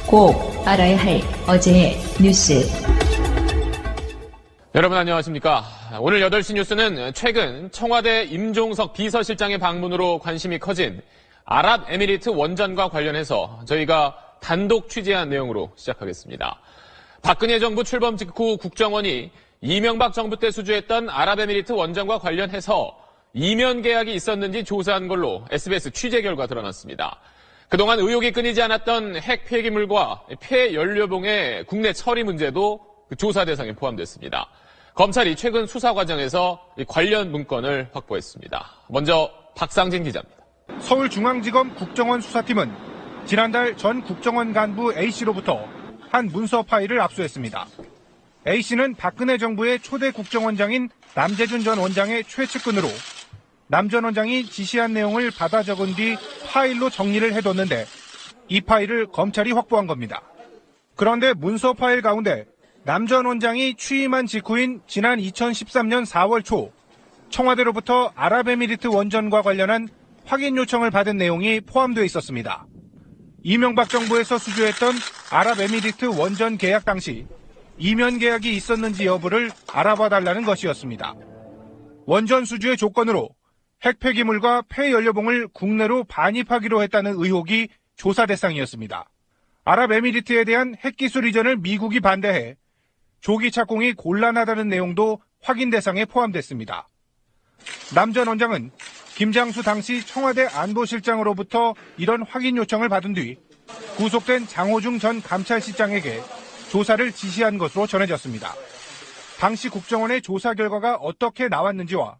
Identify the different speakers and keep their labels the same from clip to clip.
Speaker 1: 꼭 알아야 할 어제의 뉴스.
Speaker 2: 여러분 안녕하십니까. 오늘 8시 뉴스는 최근 청와대 임종석 비서실장의 방문으로 관심이 커진 아랍에미리트 원전과 관련해서 저희가 단독 취재한 내용으로 시작하겠습니다. 박근혜 정부 출범 직후 국정원이 이명박 정부 때 수주했던 아랍에미리트 원전과 관련해서 이면 계약이 있었는지 조사한 걸로 SBS 취재 결과 드러났습니다. 그동안 의혹이 끊이지 않았던 핵 폐기물과 폐연료봉의 국내 처리 문제도 조사 대상에 포함됐습니다. 검찰이 최근 수사 과정에서 관련 문건을 확보했습니다. 먼저 박상진 기자입니다.
Speaker 3: 서울중앙지검 국정원 수사팀은 지난달 전 국정원 간부 A씨로부터 한 문서 파일을 압수했습니다. A씨는 박근혜 정부의 초대 국정원장인 남재준 전 원장의 최측근으로 남 전 원장이 지시한 내용을 받아 적은 뒤 파일로 정리를 해뒀는데 이 파일을 검찰이 확보한 겁니다. 그런데 문서 파일 가운데 남 전 원장이 취임한 직후인 지난 2013년 4월 초 청와대로부터 아랍에미리트 원전과 관련한 확인 요청을 받은 내용이 포함되어 있었습니다. 이명박 정부에서 수주했던 아랍에미리트 원전 계약 당시 이면 계약이 있었는지 여부를 알아봐 달라는 것이었습니다. 원전 수주의 조건으로 핵 폐기물과 폐연료봉을 국내로 반입하기로 했다는 의혹이 조사 대상이었습니다. 아랍에미리트에 대한 핵기술 이전을 미국이 반대해 조기 착공이 곤란하다는 내용도 확인 대상에 포함됐습니다. 남 전 원장은 김장수 당시 청와대 안보실장으로부터 이런 확인 요청을 받은 뒤 구속된 장호중 전 감찰실장에게 조사를 지시한 것으로 전해졌습니다. 당시 국정원의 조사 결과가 어떻게 나왔는지와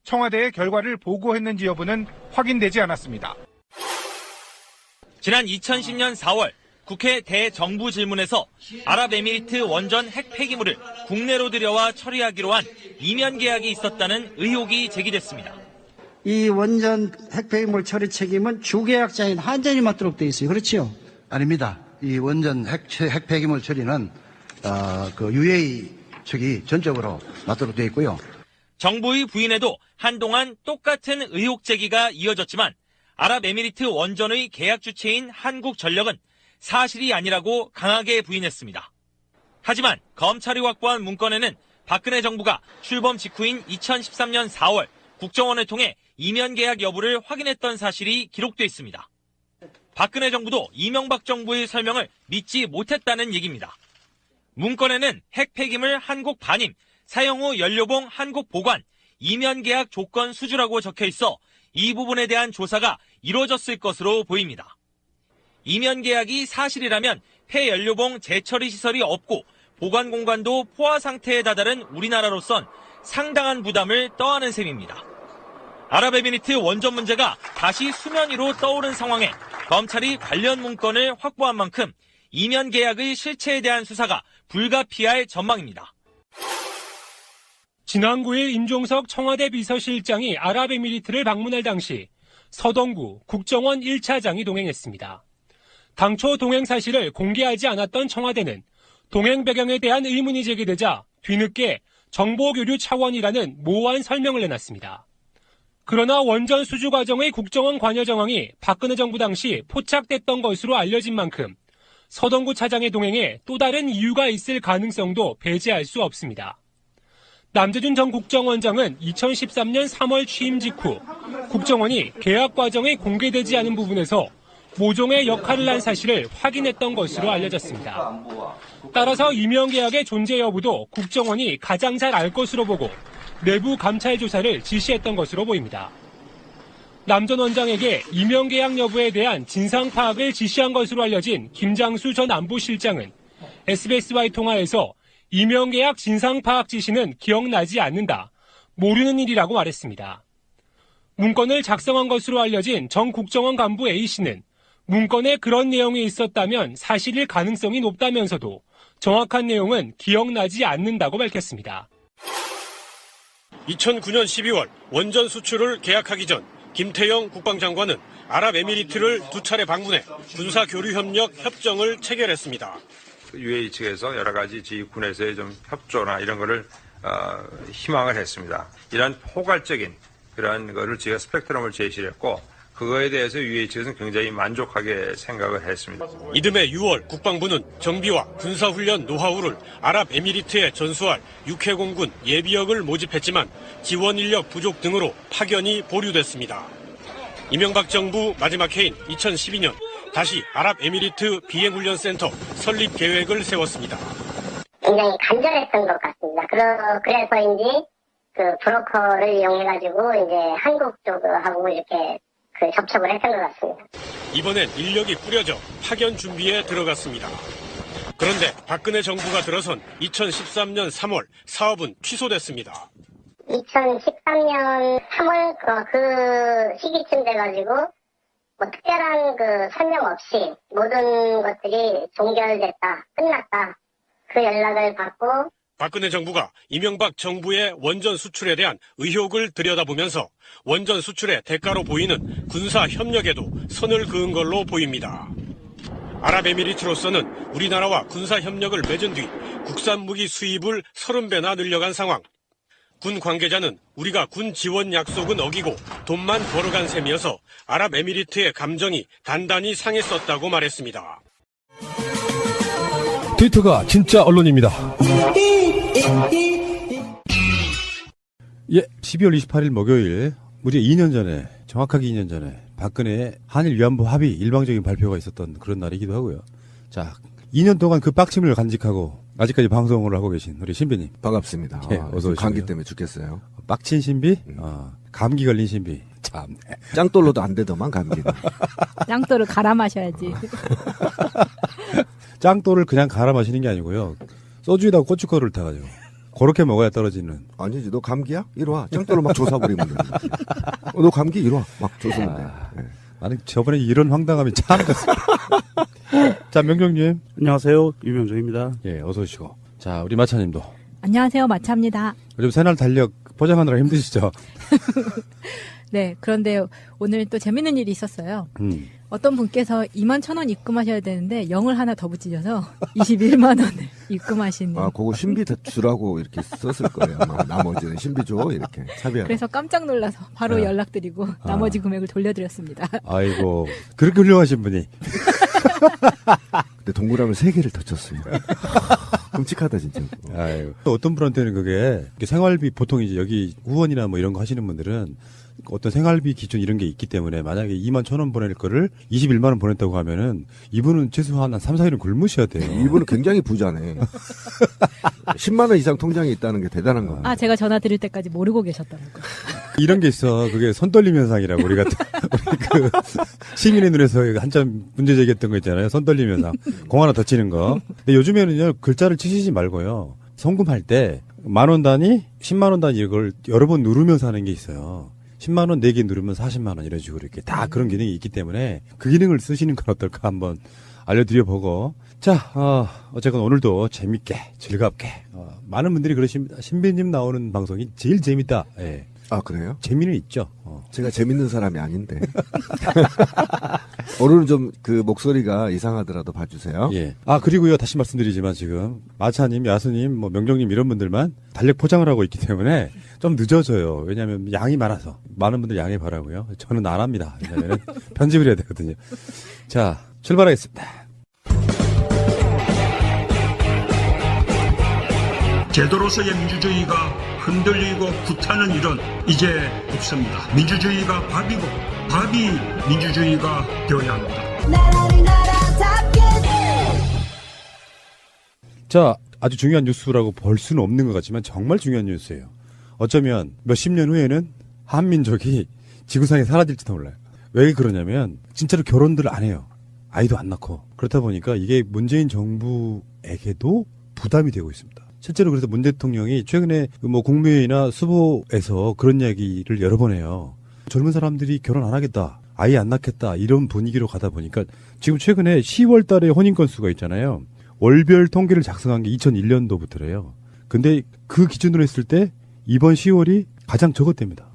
Speaker 3: 청와대의 결과를 보고했는지 여부는 확인되지 않았습니다.
Speaker 4: 지난 2010년 4월 국회 대정부질문에서 아랍에미리트 원전 핵 폐기물을 국내로 들여와 처리하기로 한 이면 계약이 있었다는 의혹이 제기됐습니다.
Speaker 5: 이 원전 핵 폐기물 처리 책임은 주계약자인 한전이 맡도록 되어 있어요. 그렇지요?
Speaker 6: 아닙니다. 이 원전 핵 폐기물 처리는 UAE 측이 전적으로 맡도록 되어 있고요.
Speaker 4: 정부의 부인에도 한동안 똑같은 의혹 제기가 이어졌지만 아랍에미리트 원전의 계약 주체인 한국전력은 사실이 아니라고 강하게 부인했습니다. 하지만 검찰이 확보한 문건에는 박근혜 정부가 출범 직후인 2013년 4월 국정원을 통해 이면 계약 여부를 확인했던 사실이 기록돼 있습니다. 박근혜 정부도 이명박 정부의 설명을 믿지 못했다는 얘기입니다. 문건에는 핵 폐기물 한국 반입, 사용 후 연료봉 한국 보관, 이면 계약 조건 수주라고 적혀 있어 이 부분에 대한 조사가 이루어졌을 것으로 보입니다. 이면 계약이 사실이라면 폐연료봉 재처리 시설이 없고 보관 공간도 포화 상태에 다다른 우리나라로선 상당한 부담을 떠안은 셈입니다. 아랍에미리트 원전 문제가 다시 수면 위로 떠오른 상황에 검찰이 관련 문건을 확보한 만큼 이면 계약의 실체에 대한 수사가 불가피할 전망입니다.
Speaker 7: 지난 9일 임종석 청와대 비서실장이 아랍에미리트를 방문할 당시 서동구 국정원 1차장이 동행했습니다. 당초 동행 사실을 공개하지 않았던 청와대는 동행 배경에 대한 의문이 제기되자 뒤늦게 정보교류 차원이라는 모호한 설명을 내놨습니다. 그러나 원전 수주 과정의 국정원 관여 정황이 박근혜 정부 당시 포착됐던 것으로 알려진 만큼 서동구 차장의 동행에 또 다른 이유가 있을 가능성도 배제할 수 없습니다. 남재준 전 국정원장은 2013년 3월 취임 직후 국정원이 계약 과정이 공개되지 않은 부분에서 모종의 역할을 한 사실을 확인했던 것으로 알려졌습니다. 따라서 이면 계약의 존재 여부도 국정원이 가장 잘 알 것으로 보고 내부 감찰 조사를 지시했던 것으로 보입니다. 남 전 원장에게 이면 계약 여부에 대한 진상 파악을 지시한 것으로 알려진 김장수 전 안보실장은 SBS와의 통화에서 이면 계약 진상 파악 지시는 기억나지 않는다, 모르는 일이라고 말했습니다. 문건을 작성한 것으로 알려진 전 국정원 간부 A씨는 문건에 그런 내용이 있었다면 사실일 가능성이 높다면서도 정확한 내용은 기억나지 않는다고 밝혔습니다.
Speaker 8: 2009년 12월 원전 수출을 계약하기 전 김태영 국방장관은 아랍에미리트를 2차례 방문해 군사교류협력 협정을 체결했습니다.
Speaker 9: UAE 측에서 여러 가지 군에서의 좀 협조나 이런 거를 희망을 했습니다. 이런 포괄적인 그런 거를 저희가 스펙트럼을 제시를 했고 그거에 대해서 UAE 측에서는 굉장히 만족하게 생각을 했습니다.
Speaker 8: 이듬해 6월 국방부는 정비와 군사훈련 노하우를 아랍에미리트에 전수할 육해공군 예비역을 모집했지만 지원 인력 부족 등으로 파견이 보류됐습니다. 이명박 정부 마지막 해인 2012년 다시 아랍에미리트 비행훈련센터 설립 계획을 세웠습니다.
Speaker 10: 굉장히 간절했던 것 같습니다. 그래서인지 그 브로커를 이용해가지고 이제 한국 쪽하고 이렇게 그 접촉을 했던 것 같습니다.
Speaker 8: 이번엔 인력이 꾸려져 파견 준비에 들어갔습니다. 그런데 박근혜 정부가 들어선 2013년 3월 사업은 취소됐습니다.
Speaker 10: 2013년 3월 그 시기쯤 돼가지고 뭐 특별한 그 설명 없이 모든 것들이 종결됐다, 끝났다. 그 연락을 받고
Speaker 8: 박근혜 정부가 이명박 정부의 원전 수출에 대한 의혹을 들여다보면서 원전 수출의 대가로 보이는 군사 협력에도 선을 그은 걸로 보입니다. 아랍에미리트로서는 우리나라와 군사 협력을 맺은 뒤 국산 무기 수입을 30배나 늘려간 상황. 군 관계자는 우리가 군 지원 약속은 어기고 돈만 벌어간 셈이어서 아랍에미리트의 감정이 단단히 상했었다고 말했습니다.
Speaker 11: 트위터가 진짜 언론입니다. 예, 12월 28일 목요일, 무려 2년 전에, 정확하게 2년 전에 박근혜의 한일 위안부 합의 일방적인 발표가 있었던 그런 날이기도 하고요. 자, 2년 동안 그 빡침을 간직하고 아직까지 방송을 하고 계신 우리 신비님.
Speaker 12: 반갑습니다.
Speaker 11: 예, 어서 오시고요.
Speaker 12: 감기 때문에 죽겠어요.
Speaker 11: 빡친 신비? 감기 걸린 신비. 참.
Speaker 12: 짱돌로도 안 되더만 감기는.
Speaker 13: 짱돌을 갈아 마셔야지.
Speaker 11: 짱돌을 그냥 갈아 마시는 게 아니고요. 소주에다가 고춧가루를 타가지고. 그렇게 먹어야 떨어지는.
Speaker 12: 아니지, 너 감기야? 이리 와. 짱돌로 막 조사버리면 돼. 너 감기? 이리 와. 막 조사면 돼. 네.
Speaker 11: 나는 저번에 이런 황당함이 참 좋습니다. 자, 명정님.
Speaker 14: 안녕하세요. 유명정입니다.
Speaker 11: 예, 어서 오시고. 자, 우리 마차님도.
Speaker 13: 안녕하세요. 마차입니다.
Speaker 11: 요즘 새날 달력 포장하느라 힘드시죠?
Speaker 13: 네. 그런데 오늘 또 재밌는 일이 있었어요. 어떤 분께서 21,000원 입금하셔야 되는데 0을 하나 더 붙이셔서 21만 원을 입금하시는.
Speaker 12: 아, 그거 신비 주라고 이렇게 썼을 거예요. 아마 나머지는 신비 줘 이렇게 차비하라.
Speaker 13: 그래서 깜짝 놀라서 바로 연락드리고 나머지 금액을 돌려드렸습니다.
Speaker 11: 아이고, 그렇게 훌륭하신 분이.
Speaker 12: 근데 동그라미 3개를 더 쳤어요. 끔찍하다 진짜.
Speaker 11: 아이고. 또 어떤 분한테는 그게 생활비 보통 이제 여기 후원이나 뭐 이런 거 하시는 분들은 어떤 생활비 기준 이런 게 있기 때문에 만약에 21,000원 보낼 거를 21만 원 보냈다고 하면은 이분은 최소한 한 3, 4일은 굶으셔야 돼요.
Speaker 12: 이분은 굉장히 부자네. 10만 원 이상 통장에 있다는 게 대단한 거.
Speaker 13: 아, 제가 전화 드릴 때까지 모르고 계셨더라고요.
Speaker 11: 이런 게 있어. 그게 손 떨림 현상이라고 우리 그 시민의 눈에서 한참 문제 제기했던 거 있잖아요. 손 떨림 현상. 공 하나 더 치는 거. 근데 요즘에는요, 글자를 치시지 말고요. 송금할 때 10,000원 단위, 10만 원 단위 이걸 여러 번 누르면서 하는 게 있어요. 10만 원 4개 누르면 40만 원 이런 식으로 이렇게 다 그런 기능이 있기 때문에 그 기능을 쓰시는 건 어떨까 한번 알려드려 보고. 자, 어쨌건 오늘도 재밌게, 즐겁게, 많은 분들이 그러십니다. 신비님 나오는 방송이 제일 재밌다. 예.
Speaker 12: 아, 그래요?
Speaker 11: 재미는 있죠.
Speaker 12: 제가 재밌는 사람이 아닌데. 오늘은 좀 그 목소리가 이상하더라도 봐주세요.
Speaker 11: 예. 아, 그리고요, 다시 말씀드리지만 지금 마차님, 야수님, 뭐 명정님 이런 분들만 달력 포장을 하고 있기 때문에 좀 늦어져요. 왜냐하면 양이 많아서. 많은 분들 양해 바라고요. 저는 안 합니다. 왜냐하면 편집을 해야 되거든요. 자, 출발하겠습니다.
Speaker 15: 제도로서의 민주주의가 흔들리고 구타는 일은 이제 없습니다. 민주주의가 밥이고 밥이 민주주의가 되어야 합니다.
Speaker 11: 자, 아주 중요한 뉴스라고 볼 수는 없는 것 같지만 정말 중요한 뉴스예요. 어쩌면 몇십 년 후에는 한민족이 지구상에 사라질지도 몰라요. 왜 그러냐면 진짜로 결혼들을 안 해요. 아이도 안 낳고. 그렇다 보니까 이게 문재인 정부에게도 부담이 되고 있습니다. 실제로 그래서 문 대통령이 최근에 뭐 국무회의나 수보에서 그런 이야기를 여러 번 해요. 젊은 사람들이 결혼 안 하겠다, 아이 안 낳겠다 이런 분위기로 가다 보니까 지금 최근에 10월 달에 혼인 건수가 있잖아요. 월별 통계를 작성한 게 2001년도부터래요. 근데 그 기준으로 했을 때 이번 10월이 가장 적었답니다.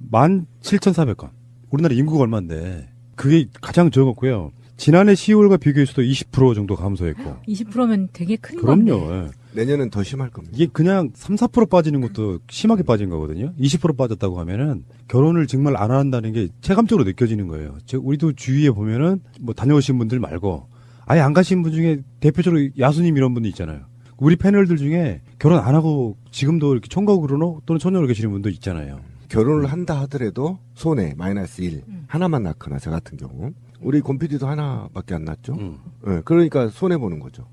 Speaker 11: 17,400건. 우리나라 인구가 얼마인데 그게 가장 적었고요. 지난해 10월과 비교해서도 20% 정도 감소했고.
Speaker 13: 20%면 되게 큰
Speaker 11: 그럼요.
Speaker 13: 건데.
Speaker 11: 예.
Speaker 12: 내년은 더 심할 겁니다.
Speaker 11: 이게 그냥 3, 4% 빠지는 것도 심하게 빠진 거거든요. 20% 빠졌다고 하면은 결혼을 정말 안 한다는 게 체감적으로 느껴지는 거예요. 우리도 주위에 보면은 뭐 다녀오신 분들 말고 아예 안 가신 분 중에 대표적으로 야수님 이런 분들 있잖아요. 우리 패널들 중에 결혼 안 하고 지금도 이렇게 총각으로 또는 처녀로 계시는 분도 있잖아요.
Speaker 12: 결혼을 한다 하더라도 손해 마이너스 1 하나만 낳거나 저 같은 경우 우리 곰피디도 하나밖에 안 낳죠. 네, 그러니까 손해 보는 거죠.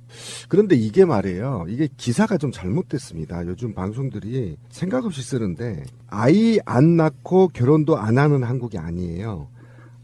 Speaker 12: 그런데 이게 말이에요. 이게 기사가 좀 잘못됐습니다. 요즘 방송들이 생각 없이 쓰는데 아이 안 낳고 결혼도 안 하는 한국이 아니에요.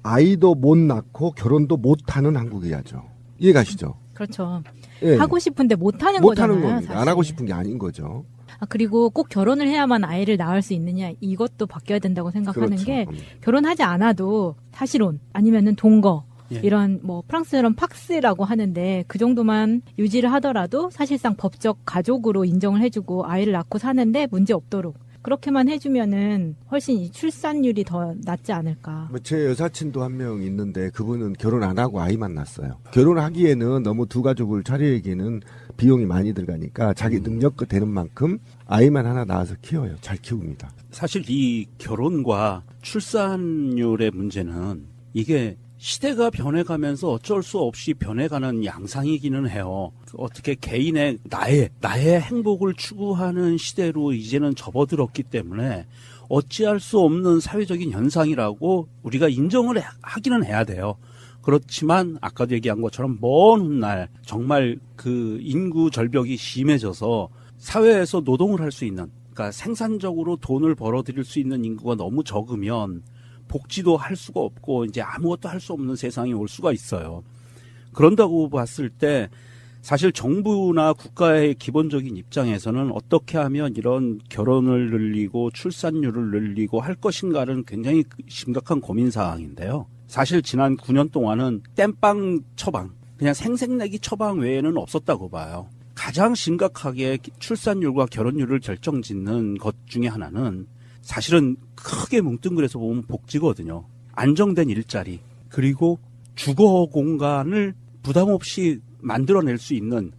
Speaker 12: 아이도 못 낳고 결혼도 못 하는 한국이야죠. 이해가시죠?
Speaker 13: 그렇죠.
Speaker 12: 예.
Speaker 13: 하고 싶은데 못 하는
Speaker 12: 못
Speaker 13: 거잖아요.
Speaker 12: 하는 겁니다.
Speaker 13: 사실.
Speaker 12: 안 하고 싶은 게 아닌 거죠.
Speaker 13: 그리고 꼭 결혼을 해야만 아이를 낳을 수 있느냐 이것도 바뀌어야 된다고 생각하는
Speaker 12: 그렇죠.
Speaker 13: 게 결혼하지 않아도 사실혼 아니면은 동거
Speaker 14: 예.
Speaker 13: 이런 뭐 프랑스처럼 팍스라고 하는데 그 정도만 유지를 하더라도 사실상 법적 가족으로 인정을 해주고 아이를 낳고 사는데 문제 없도록 그렇게만 해주면은 훨씬 이 출산율이 더 낮지 않을까.
Speaker 12: 제 여사친도 한 명 있는데 그분은 결혼 안 하고 아이만 낳았어요. 결혼하기에는 너무 두 가족을 차리기에는 비용이 많이 들어가니까 자기 능력껏 되는 만큼 아이만 하나 낳아서 키워요. 잘 키웁니다.
Speaker 14: 사실 이 결혼과 출산율의 문제는 이게 시대가 변해가면서 어쩔 수 없이 변해가는 양상이기는 해요. 어떻게 개인의 나의 행복을 추구하는 시대로 이제는 접어들었기 때문에 어찌할 수 없는 사회적인 현상이라고 우리가 인정을 하기는 해야 돼요. 그렇지만 아까도 얘기한 것처럼 먼 훗날 정말 그 인구 절벽이 심해져서 사회에서 노동을 할 수 있는, 그러니까 생산적으로 돈을 벌어들일 수 있는 인구가 너무 적으면 복지도 할 수가 없고 이제 아무것도 할 수 없는 세상이 올 수가 있어요. 그런다고 봤을 때 사실 정부나 국가의 기본적인 입장에서는 어떻게 하면 이런 결혼을 늘리고 출산율을 늘리고 할 것인가는 굉장히 심각한 고민 사항인데요. 사실 지난 9년 동안은 땜빵 처방, 그냥 생색내기 처방 외에는 없었다고 봐요. 가장 심각하게 출산율과 결혼율을 결정짓는 것 중에 하나는 사실은 크게 뭉뚱그려서 보면 복지거든요. 안정된 일자리, 그리고 주거 공간을 부담 없이 만들어낼 수 있는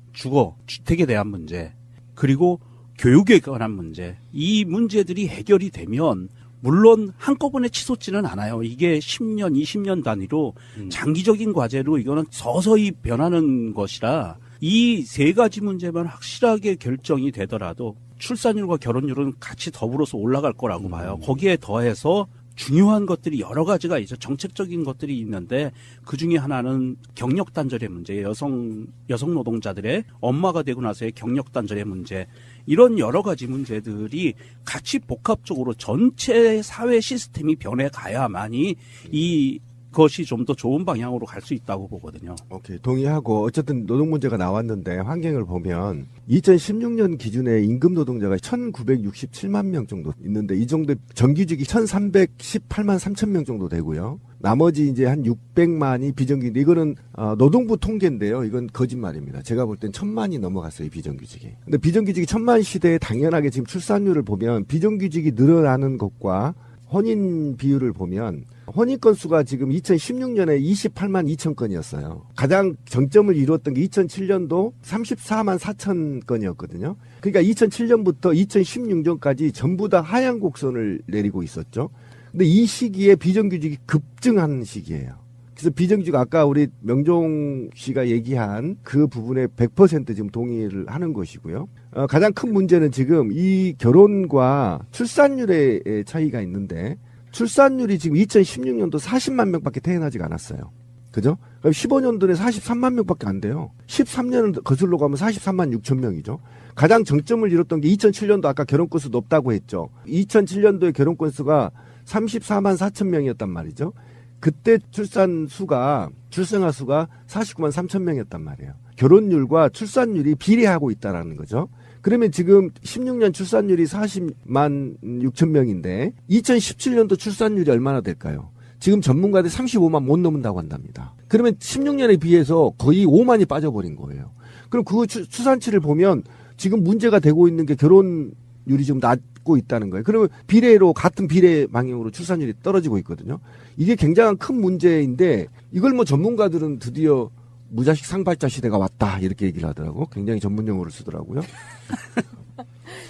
Speaker 14: 주택에 대한 문제, 그리고 교육에 관한 문제. 이 문제들이 해결이 되면 물론 한꺼번에 치솟지는 않아요. 이게 10년, 20년 단위로 장기적인 과제로 이거는 서서히 변하는 것이라 이 세 가지 문제만 확실하게 결정이 되더라도 출산율과 결혼율은 같이 더불어서 올라갈 거라고 봐요. 거기에 더해서 중요한 것들이 여러 가지가 있죠. 정책적인 것들이 있는데 그중에 하나는 경력 단절의 문제, 여성 노동자들의 엄마가 되고 나서의 경력 단절의 문제, 이런 여러 가지 문제들이 같이 복합적으로 전체 사회 시스템이 변해가야만이 이것이 좀 더 좋은 방향으로 갈 수 있다고 보거든요.
Speaker 12: 오케이, 동의하고 어쨌든 노동 문제가 나왔는데 환경을 보면 2016년 기준에 임금 노동자가 1967만 명 정도 있는데 이 정도 정규직이 1318만 3천 명 정도 되고요. 나머지 이제 한 600만이 비정규직. 이거는 노동부 통계인데요. 이건 거짓말입니다. 제가 볼 땐 1000만이 넘어갔어요, 비정규직이. 근데 비정규직이 1000만 시대에 당연하게 지금 출산율을 보면 비정규직이 늘어나는 것과 혼인 비율을 보면 혼인 건수가 지금 2016년에 28만 2천 건이었어요. 가장 정점을 이루었던 게 2007년도 34만 4천 건이었거든요. 그러니까 2007년부터 2016년까지 전부 다 하향 곡선을 내리고 있었죠. 근데 이 시기에 비정규직이 급증한 시기예요. 그래서 비정규직 아까 우리 명종 씨가 얘기한 그 부분에 100% 지금 동의를 하는 것이고요. 가장 큰 문제는 지금 이 결혼과 출산율의 차이가 있는데 출산율이 지금 2016년도 40만 명밖에 태어나지가 않았어요. 그죠? 그럼 15년도에 43만 명밖에 안 돼요. 13년을 거슬러 가면 43만 6천 명이죠. 가장 정점을 이뤘던 게 2007년도 아까 결혼 건수 높다고 했죠. 2007년도에 결혼 건수가 34만 4천 명이었단 말이죠. 그때 출생아 수가 49만 3천 명이었단 말이에요. 결혼율과 출산율이 비례하고 있다라는 거죠. 그러면 지금 16년 출산율이 40만 6천 명인데 2017년도 출산율이 얼마나 될까요? 지금 전문가들이 35만 못 넘는다고 한답니다. 그러면 16년에 비해서 거의 5만이 빠져버린 거예요. 그럼 그 추산치를 보면 지금 문제가 되고 있는 게 결혼 출산율이 좀 낮고 있다는 거예요. 그러면 비례로 같은 비례 방향으로 출산율이 떨어지고 있거든요. 이게 굉장한 큰 문제인데 이걸 뭐 전문가들은 드디어 무자식 상발자 시대가 왔다 이렇게 얘기를 하더라고. 굉장히 전문 용어를 쓰더라고요.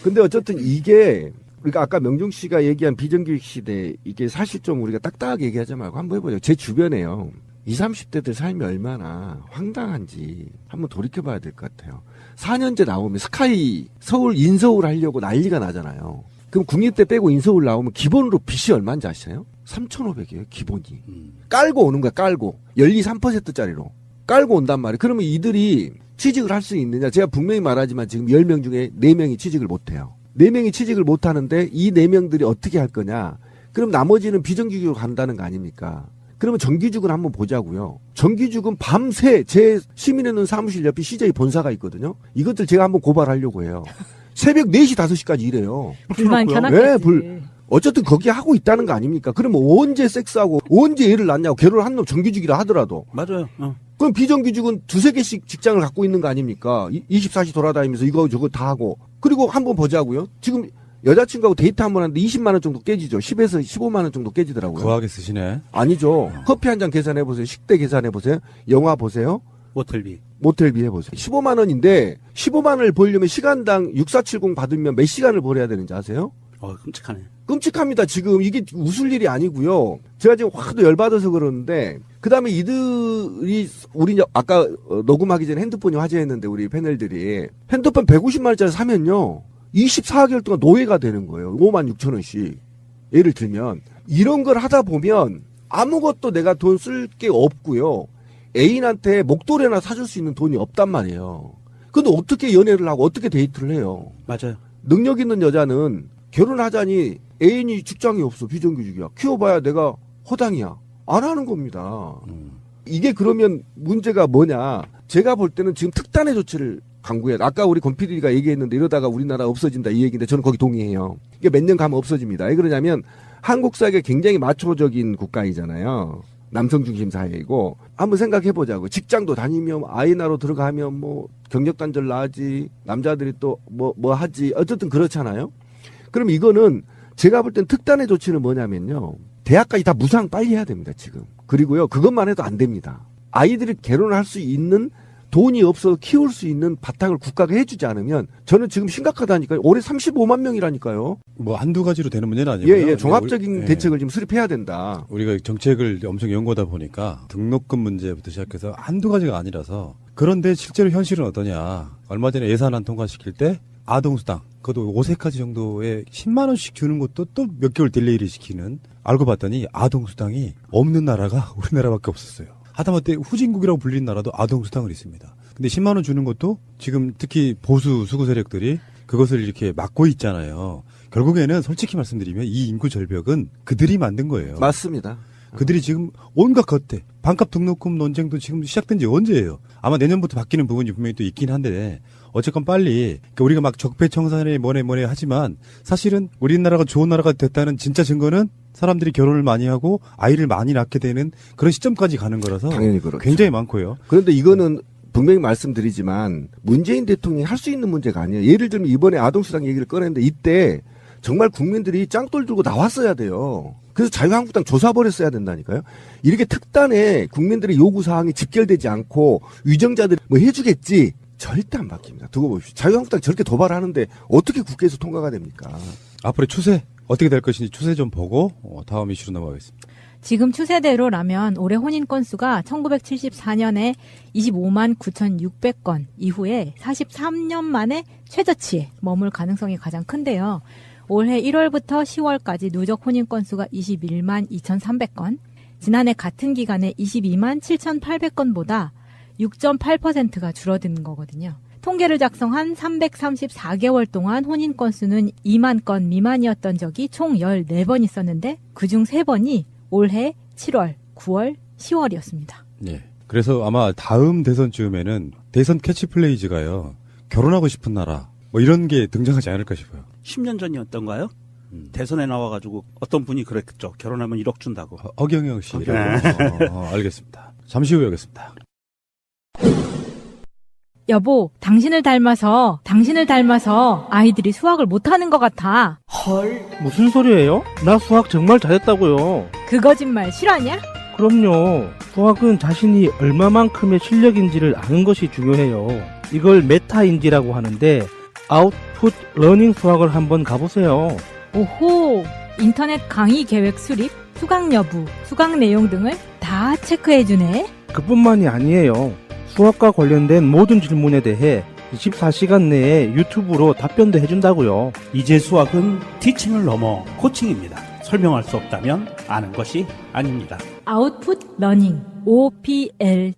Speaker 12: 근데 어쨌든 이게 그러니까 아까 명중 씨가 얘기한 비정규직 시대 이게 사실 좀 우리가 딱딱하게 얘기하지 말고 한번 해보죠. 제 주변에요. 20, 30대들 삶이 얼마나 황당한지 한번 돌이켜봐야 될 것 같아요. 4년제 나오면 스카이 서울 인서울 하려고 난리가 나잖아요. 그럼 국립대 빼고 인서울 나오면 기본으로 빚이 얼마인지 아시나요? 3,500이에요 기본이. 깔고 오는 거야 깔고. 연리 3%짜리로. 깔고 온단 말이에요. 그러면 이들이 취직을 할 수 있느냐. 제가 분명히 말하지만 지금 10명 중에 4명이 취직을 못해요. 4명이 취직을 못하는데 이 4명들이 어떻게 할 거냐. 그럼 나머지는 비정규직으로 간다는 거 아닙니까? 그러면 정규직은 한번 보자고요. 정규직은 밤새 제 시민의 눈 사무실 옆에 CJ 본사가 있거든요. 이것들 제가 한번 고발하려고 해요. 새벽 4시, 5시까지 일해요.
Speaker 13: 불만 켜놨겠지.
Speaker 12: 네, 어쨌든 거기 하고 있다는 거 아닙니까? 그러면 언제 섹스하고 언제 애를 낳냐고 결혼한 놈 정규직이라 하더라도.
Speaker 14: 맞아요.
Speaker 12: 그럼 비정규직은 2-3개씩 직장을 갖고 있는 거 아닙니까? 24시 돌아다니면서 이거 저거 다 하고. 그리고 한번 보자고요. 지금 여자친구하고 데이트 한번 하는데 20만 원 정도 깨지죠. 10에서 15만 원 정도 깨지더라고요.
Speaker 11: 거하게 쓰시네.
Speaker 12: 아니죠. 커피 한 잔 계산해 보세요. 식대 계산해 보세요. 영화 보세요. 모텔비 해보세요. 15만 원인데 15만 원을 벌려면 시간당 6470 받으면 몇 시간을 벌어야 되는지 아세요?
Speaker 14: 끔찍하네.
Speaker 12: 끔찍합니다. 지금 이게 웃을 일이 아니고요. 제가 지금 화도 열받아서 그러는데 그다음에 이들이 우리 이제 아까 녹음하기 전에 핸드폰이 화제였는데 우리 패널들이 핸드폰 150만 원짜리 사면요. 24개월 동안 노예가 되는 거예요. 5만 6천 원씩. 예를 들면 이런 걸 하다 보면 아무것도 내가 돈 쓸 게 없고요. 애인한테 목도리나 사줄 수 있는 돈이 없단 말이에요. 근데 어떻게 연애를 하고 어떻게 데이트를 해요?
Speaker 14: 맞아요.
Speaker 12: 능력 있는 여자는 결혼하자니 애인이 직장이 없어. 비정규직이야. 키워봐야 내가 허당이야. 안 하는 겁니다. 이게 그러면 문제가 뭐냐. 제가 볼 때는 지금 특단의 조치를 강구해야 돼. 아까 우리 권 PD가 얘기했는데 이러다가 우리나라 없어진다 이 얘기인데 저는 거기 동의해요. 이게 몇 년 가면 없어집니다. 왜 그러냐면 한국 사회가 굉장히 마초적인 국가이잖아요. 남성 중심 사회이고 한번 생각해 보자고. 직장도 다니면 아이 낳으러 들어가면 뭐 경력 단절 나지 남자들이 또 뭐 하지 어쨌든 그렇잖아요. 그럼 이거는 제가 볼 땐 특단의 조치는 뭐냐면요. 대학까지 다 무상 빨리 해야 됩니다, 지금. 그리고요, 그것만 해도 안 됩니다. 아이들이 결혼할 수 있는 돈이 없어서 키울 수 있는 바탕을 국가가 해주지 않으면 저는 지금 심각하다니까요. 올해 35만 명이라니까요.
Speaker 11: 뭐 한두 가지로 되는 문제는 아니고요.
Speaker 12: 예, 종합적인 대책을 지금 수립해야 된다.
Speaker 11: 우리가 정책을 엄청 연구하다 보니까 등록금 문제부터 시작해서 한두 가지가 아니라서 그런데 실제로 현실은 어떠냐. 얼마 전에 예산안 통과시킬 때 아동수당 그것도 5세까지 정도에 10만 원씩 주는 것도 또 몇 개월 딜레이를 시키는 알고 봤더니 아동수당이 없는 나라가 우리나라밖에 없었어요. 하다못해 후진국이라고 불리는 나라도 아동수당을 있습니다. 근데 10만 원 주는 것도 지금 특히 보수 수구 세력들이 그것을 이렇게 막고 있잖아요. 결국에는 솔직히 말씀드리면 이 인구 절벽은 그들이 만든 거예요.
Speaker 12: 맞습니다.
Speaker 11: 그들이 지금 온갖 겉에 반값 등록금 논쟁도 지금 시작된 지 언제예요? 아마 내년부터 바뀌는 부분이 분명히 또 있긴 한데 어쨌건 빨리 그러니까 우리가 막 적폐청산에 뭐네 하지만 사실은 우리나라가 좋은 나라가 됐다는 진짜 증거는 사람들이 결혼을 많이 하고 아이를 많이 낳게 되는 그런 시점까지 가는 거라서
Speaker 12: 당연히 그렇죠.
Speaker 11: 굉장히 많고요.
Speaker 12: 그런데 이거는 분명히 말씀드리지만 문재인 대통령이 할 수 있는 문제가 아니에요. 예를 들면 이번에 아동수당 얘기를 꺼냈는데 이때 정말 국민들이 짱돌 들고 나왔어야 돼요. 그래서 자유한국당 조사버렸어야 된다니까요. 이렇게 특단의 국민들의 요구사항이 집결되지 않고 위정자들이 뭐 해주겠지. 절대 안 바뀝니다. 두고 보십시오. 자유한국당 저렇게 도발하는데 어떻게 국회에서 통과가 됩니까?
Speaker 11: 앞으로의 추세 어떻게 될 것인지 추세 좀 보고 다음 이슈로 넘어가겠습니다.
Speaker 13: 지금 추세대로라면 올해 혼인 건수가 1974년에 25만 9,600건 이후에 43년 만에 최저치에 머물 가능성이 가장 큰데요. 올해 1월부터 10월까지 누적 혼인 건수가 21만 2,300건, 지난해 같은 기간에 22만 7,800건보다 6.8%가 줄어든 거거든요. 통계를 작성한 334개월 동안 혼인 건수는 2만 건 미만이었던 적이 총 14번 있었는데 그중 3번이 올해 7월, 9월, 10월이었습니다.
Speaker 11: 예. 그래서 아마 다음 대선쯤에는 대선 캐치플레이즈가요. 결혼하고 싶은 나라 뭐 이런 게 등장하지 않을까 싶어요.
Speaker 14: 10년 전이었던가요? 대선에 나와가지고 어떤 분이 그랬죠. 결혼하면 1억 준다고.
Speaker 11: 허경영 씨.
Speaker 14: 네.
Speaker 11: 알겠습니다. 잠시 후에 오겠습니다.
Speaker 13: 여보, 당신을 닮아서 아이들이 수학을 못하는 것 같아.
Speaker 16: 무슨 소리예요? 나 수학 정말 잘했다고요.
Speaker 13: 그 거짓말 실화냐?
Speaker 16: 그럼요. 수학은 자신이 얼마만큼의 실력인지를 아는 것이 중요해요. 이걸 메타인지라고 하는데 아웃풋 러닝 수학을 한번 가보세요.
Speaker 13: 오호, 인터넷 강의 계획 수립, 수강 여부, 수강 내용 등을 다 체크해주네.
Speaker 16: 그뿐만이 아니에요. 수학과 관련된 모든 질문에 대해 24시간 내에 유튜브로 답변도 해준다고요.
Speaker 14: 이제 수학은 티칭을 넘어 코칭입니다. 설명할 수 없다면 아는 것이 아닙니다.
Speaker 13: 아웃풋 러닝 opl.kr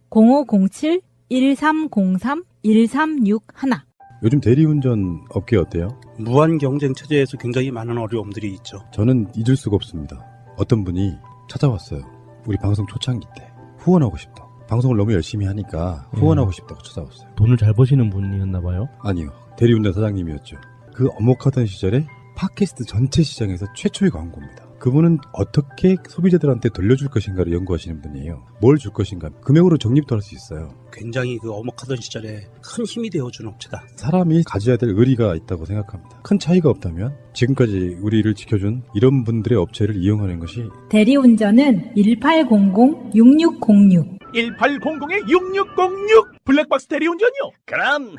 Speaker 13: 0507-1303-1361.
Speaker 11: 요즘 대리운전 업계 어때요?
Speaker 14: 무한 경쟁 체제에서 굉장히 많은 어려움들이 있죠.
Speaker 11: 저는 잊을 수가 없습니다. 어떤 분이 찾아왔어요. 우리 방송 초창기 때 후원하고 싶다. 방송을 너무 열심히 하니까 후원하고 싶다고 찾아왔어요.
Speaker 16: 돈을 잘 버시는 분이었나 봐요?
Speaker 11: 아니요. 대리운전 사장님이었죠. 그 엄혹하던 시절에 팟캐스트 전체 시장에서 최초의 광고입니다. 그분은 어떻게 소비자들한테 돌려줄 것인가를 연구하시는 분이에요. 뭘 줄 것인가, 금액으로 적립도 할 수 있어요.
Speaker 14: 굉장히 그 엄혹하던 시절에 큰 힘이 되어준 업체다.
Speaker 11: 사람이 가져야 될 의리가 있다고 생각합니다. 큰 차이가 없다면 지금까지 우리를 지켜준 이런 분들의 업체를 이용하는 것이.
Speaker 13: 대리운전은 1800-6606
Speaker 17: 1800-6606 블랙박스 대리운전이요. 그럼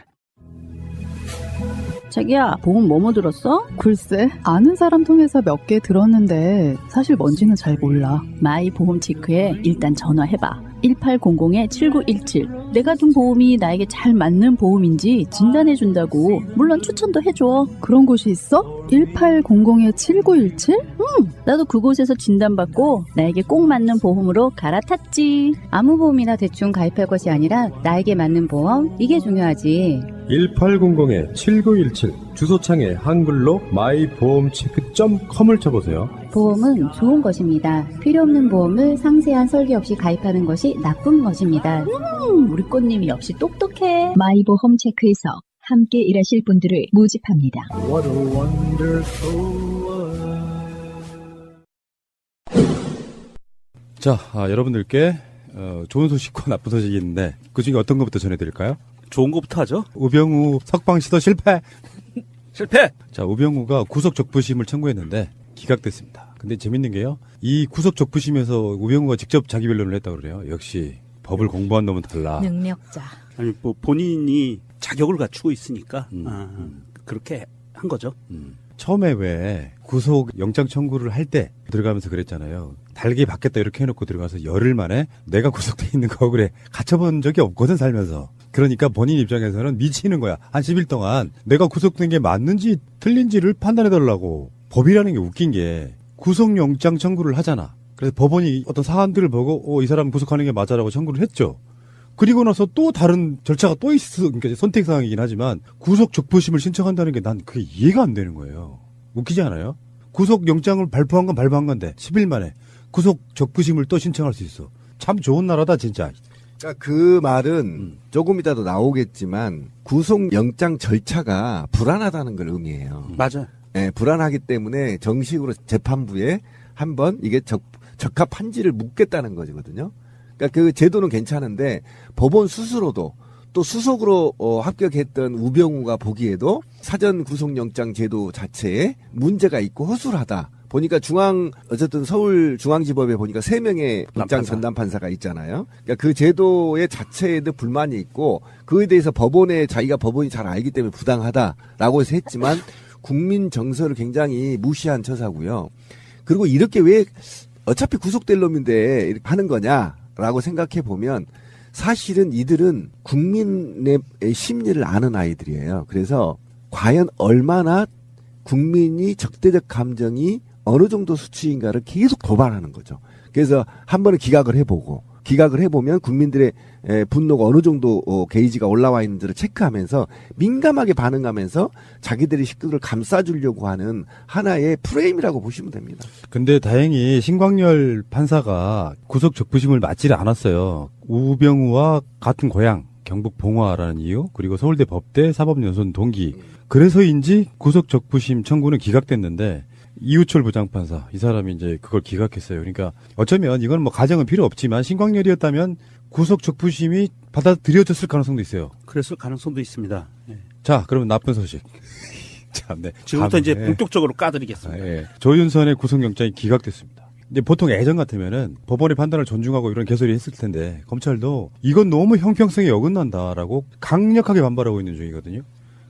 Speaker 18: 자기야, 보험 뭐뭐 들었어? 글쎄, 아는 사람 통해서 몇 개 들었는데 사실 뭔지는 잘 몰라. 마이 보험 체크에 일단 전화해봐. 1800-7917. 내가 든 보험이 나에게 잘 맞는 보험인지 진단해준다고. 물론 추천도 해줘. 그런 곳이 있어? 1800-7917? 나도 그곳에서 진단받고 나에게 꼭 맞는 보험으로 갈아탔지. 아무 보험이나 대충 가입할 것이 아니라 나에게 맞는 보험, 이게 중요하지.
Speaker 19: 1800-7917 주소창에 한글로 마이보험체크.com을 쳐보세요.
Speaker 18: 보험은 좋은 것입니다. 필요 없는 보험을 상세한 설계 없이 가입하는 것이 나쁜 것입니다. 우리 꽃님이 역시 똑똑해.
Speaker 1: 마이보험 체크에서 함께 일하실 분들을 모집합니다.
Speaker 19: What a wonderful world.
Speaker 11: 자, 여러분들께 좋은 소식과 나쁜 소식이 있는데 그중에 어떤 것부터 전해드릴까요?
Speaker 14: 좋은 것부터 하죠.
Speaker 11: 우병우 석방 시도 실패.
Speaker 14: 실패!
Speaker 11: 자, 우병우가 구속 적부심을 청구했는데 기각됐습니다. 근데 재밌는 게요. 이 구속 적부심에서 우병우가 직접 자기 변론을 했다고 그래요. 역시 법을 공부한 놈은 달라.
Speaker 13: 능력자.
Speaker 14: 아니, 뭐 본인이 자격을 갖추고 있으니까 그렇게 한 거죠.
Speaker 11: 처음에 왜 구속 영장 청구를 할 때 들어가면서 그랬잖아요. 달게 받겠다 이렇게 해놓고 들어가서 열흘 만에 내가 구속돼 있는 거 억울해. 갇혀본 적이 없거든 살면서. 그러니까 본인 입장에서는 미치는 거야. 한 10일 동안 내가 구속된 게 맞는지 틀린지를 판단해달라고. 법이라는 게 웃긴 게 구속영장 청구를 하잖아. 그래서 법원이 어떤 사안들을 보고 이 사람 구속하는 게 맞아라고 청구를 했죠. 그리고 나서 또 다른 절차가 또 있어. 그러니까 선택사항이긴 하지만 구속 적부심을 신청한다는 게 난 그게 이해가 안 되는 거예요. 웃기지 않아요? 구속영장을 발부한 건 발부한 건데 10일 만에 구속 적부심을 또 신청할 수 있어. 참 좋은 나라다 진짜.
Speaker 12: 그러니까 그 말은 조금 이따도 나오겠지만 구속영장 절차가 불안하다는 걸 의미해요.
Speaker 14: 맞아요.
Speaker 12: 네, 불안하기 때문에 정식으로 재판부에 한번 이게 적합한지를 묻겠다는 거거든요. 그러니까 그 제도는 괜찮은데 법원 스스로도 또 수석으로 합격했던 우병우가 보기에도 사전 구속영장 제도 자체에 문제가 있고 허술하다. 보니까 어쨌든 서울중앙지법에 보니까 3명의 영장 전담판사가 있잖아요. 그러니까 그 제도의 자체에도 불만이 있고 그에 대해서 자기가 법원이 잘 알기 때문에 부당하다라고 해서 했지만 국민 정서를 굉장히 무시한 처사고요. 그리고 이렇게 왜 어차피 구속될 놈인데 이렇게 하는 거냐라고 생각해 보면 사실은 이들은 국민의 심리를 아는 아이들이에요. 그래서 과연 얼마나 국민이 적대적 감정이 어느 정도 수치인가를 계속 도발하는 거죠. 그래서 한 번은 기각을 해보면 국민들의 분노가 어느 정도 게이지가 올라와 있는지를 체크하면서 민감하게 반응하면서 자기들의 식구들을 감싸주려고 하는 하나의 프레임이라고 보시면 됩니다.
Speaker 11: 근데 다행히 신광열 판사가 구속 적부심을 맞지를 않았어요. 우병우와 같은 고향 경북 봉화라는 이유 그리고 서울대 법대 사법연수원 동기 그래서인지 구속 적부심 청구는 기각됐는데 이우철 부장판사 이 사람이 이제 그걸 기각했어요. 그러니까 어쩌면 이건 뭐 가정은 필요 없지만 신광열이었다면 구속 적부심이 받아들여졌을 가능성도 있어요.
Speaker 14: 그랬을 가능성도 있습니다. 예.
Speaker 11: 자, 그러면 나쁜 소식. 참, 네.
Speaker 14: 지금부터 이제 본격적으로 까드리겠습니다.
Speaker 11: 예. 조윤선의 구속영장이 기각됐습니다. 이제 보통 예전 같으면은 법원의 판단을 존중하고 이런 개소리 했을 텐데 검찰도 이건 너무 형평성에 어긋난다라고 강력하게 반발하고 있는 중이거든요.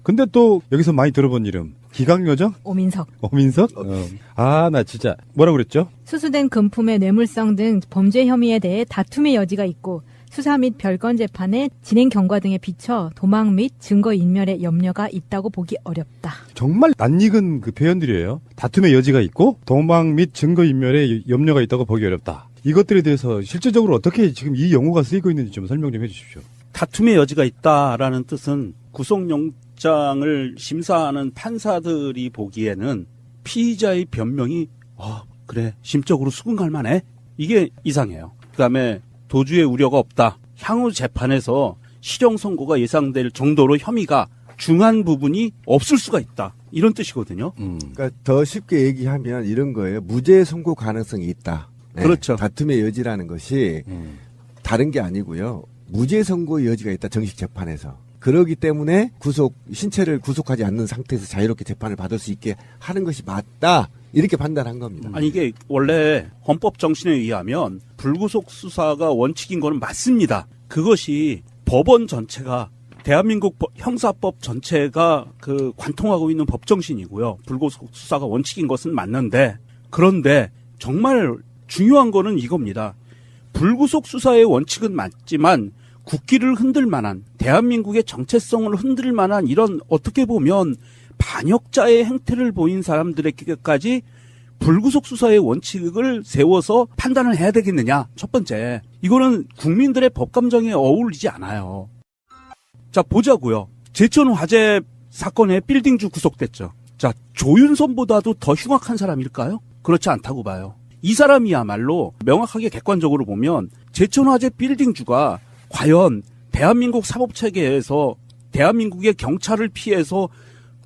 Speaker 11: 근데 또 여기서 많이 들어본 이름 기각요정?
Speaker 13: 오민석.
Speaker 11: 오민석? 아, 나 진짜 뭐라고 그랬죠?
Speaker 13: 수수된 금품의 뇌물성 등 범죄 혐의에 대해 다툼의 여지가 있고 수사 및 별건 재판의 진행 경과 등에 비춰 도망 및 증거 인멸의 염려가 있다고 보기 어렵다.
Speaker 11: 정말 낯익은 그 표현들이에요. 다툼의 여지가 있고 도망 및 증거 인멸의 염려가 있다고 보기 어렵다. 이것들에 대해서 실질적으로 어떻게 지금 이 용어가 쓰이고 있는지 좀 설명 좀 해주십시오.
Speaker 14: 다툼의 여지가 있다라는 뜻은 구속영장을 심사하는 판사들이 보기에는 피의자의 변명이 그래 심적으로 수긍할 만해 이게 이상해요. 그다음에 도주의 우려가 없다. 향후 재판에서 실형 선고가 예상될 정도로 혐의가 중한 부분이 없을 수가 있다. 이런 뜻이거든요.
Speaker 12: 그러니까 더 쉽게 얘기하면 이런 거예요. 무죄 선고 가능성이 있다. 네.
Speaker 14: 그렇죠.
Speaker 12: 다툼의 여지라는 것이 다른 게 아니고요. 무죄 선고의 여지가 있다. 정식 재판에서. 그러기 때문에 신체를 구속하지 않는 상태에서 자유롭게 재판을 받을 수 있게 하는 것이 맞다. 이렇게 판단한 겁니다.
Speaker 14: 아니 이게 원래 헌법 정신에 의하면 불구속 수사가 원칙인 거는 맞습니다. 그것이 법원 전체가 대한민국 형사법 전체가 그 관통하고 있는 법 정신이고요. 불구속 수사가 원칙인 것은 맞는데 그런데 정말 중요한 거는 이겁니다. 불구속 수사의 원칙은 맞지만 국기를 흔들 만한 대한민국의 정체성을 흔들 만한 이런 어떻게 보면 반역자의 행태를 보인 사람들에게까지 불구속 수사의 원칙을 세워서 판단을 해야 되겠느냐. 첫 번째. 이거는 국민들의 법감정에 어울리지 않아요. 자, 보자고요. 제천 화재 사건의 빌딩주 구속됐죠. 자, 조윤선보다도 더 흉악한 사람일까요? 그렇지 않다고 봐요. 이 사람이야말로 명확하게 객관적으로 보면 제천 화재 빌딩주가 과연 대한민국 사법체계에서 대한민국의 경찰을 피해서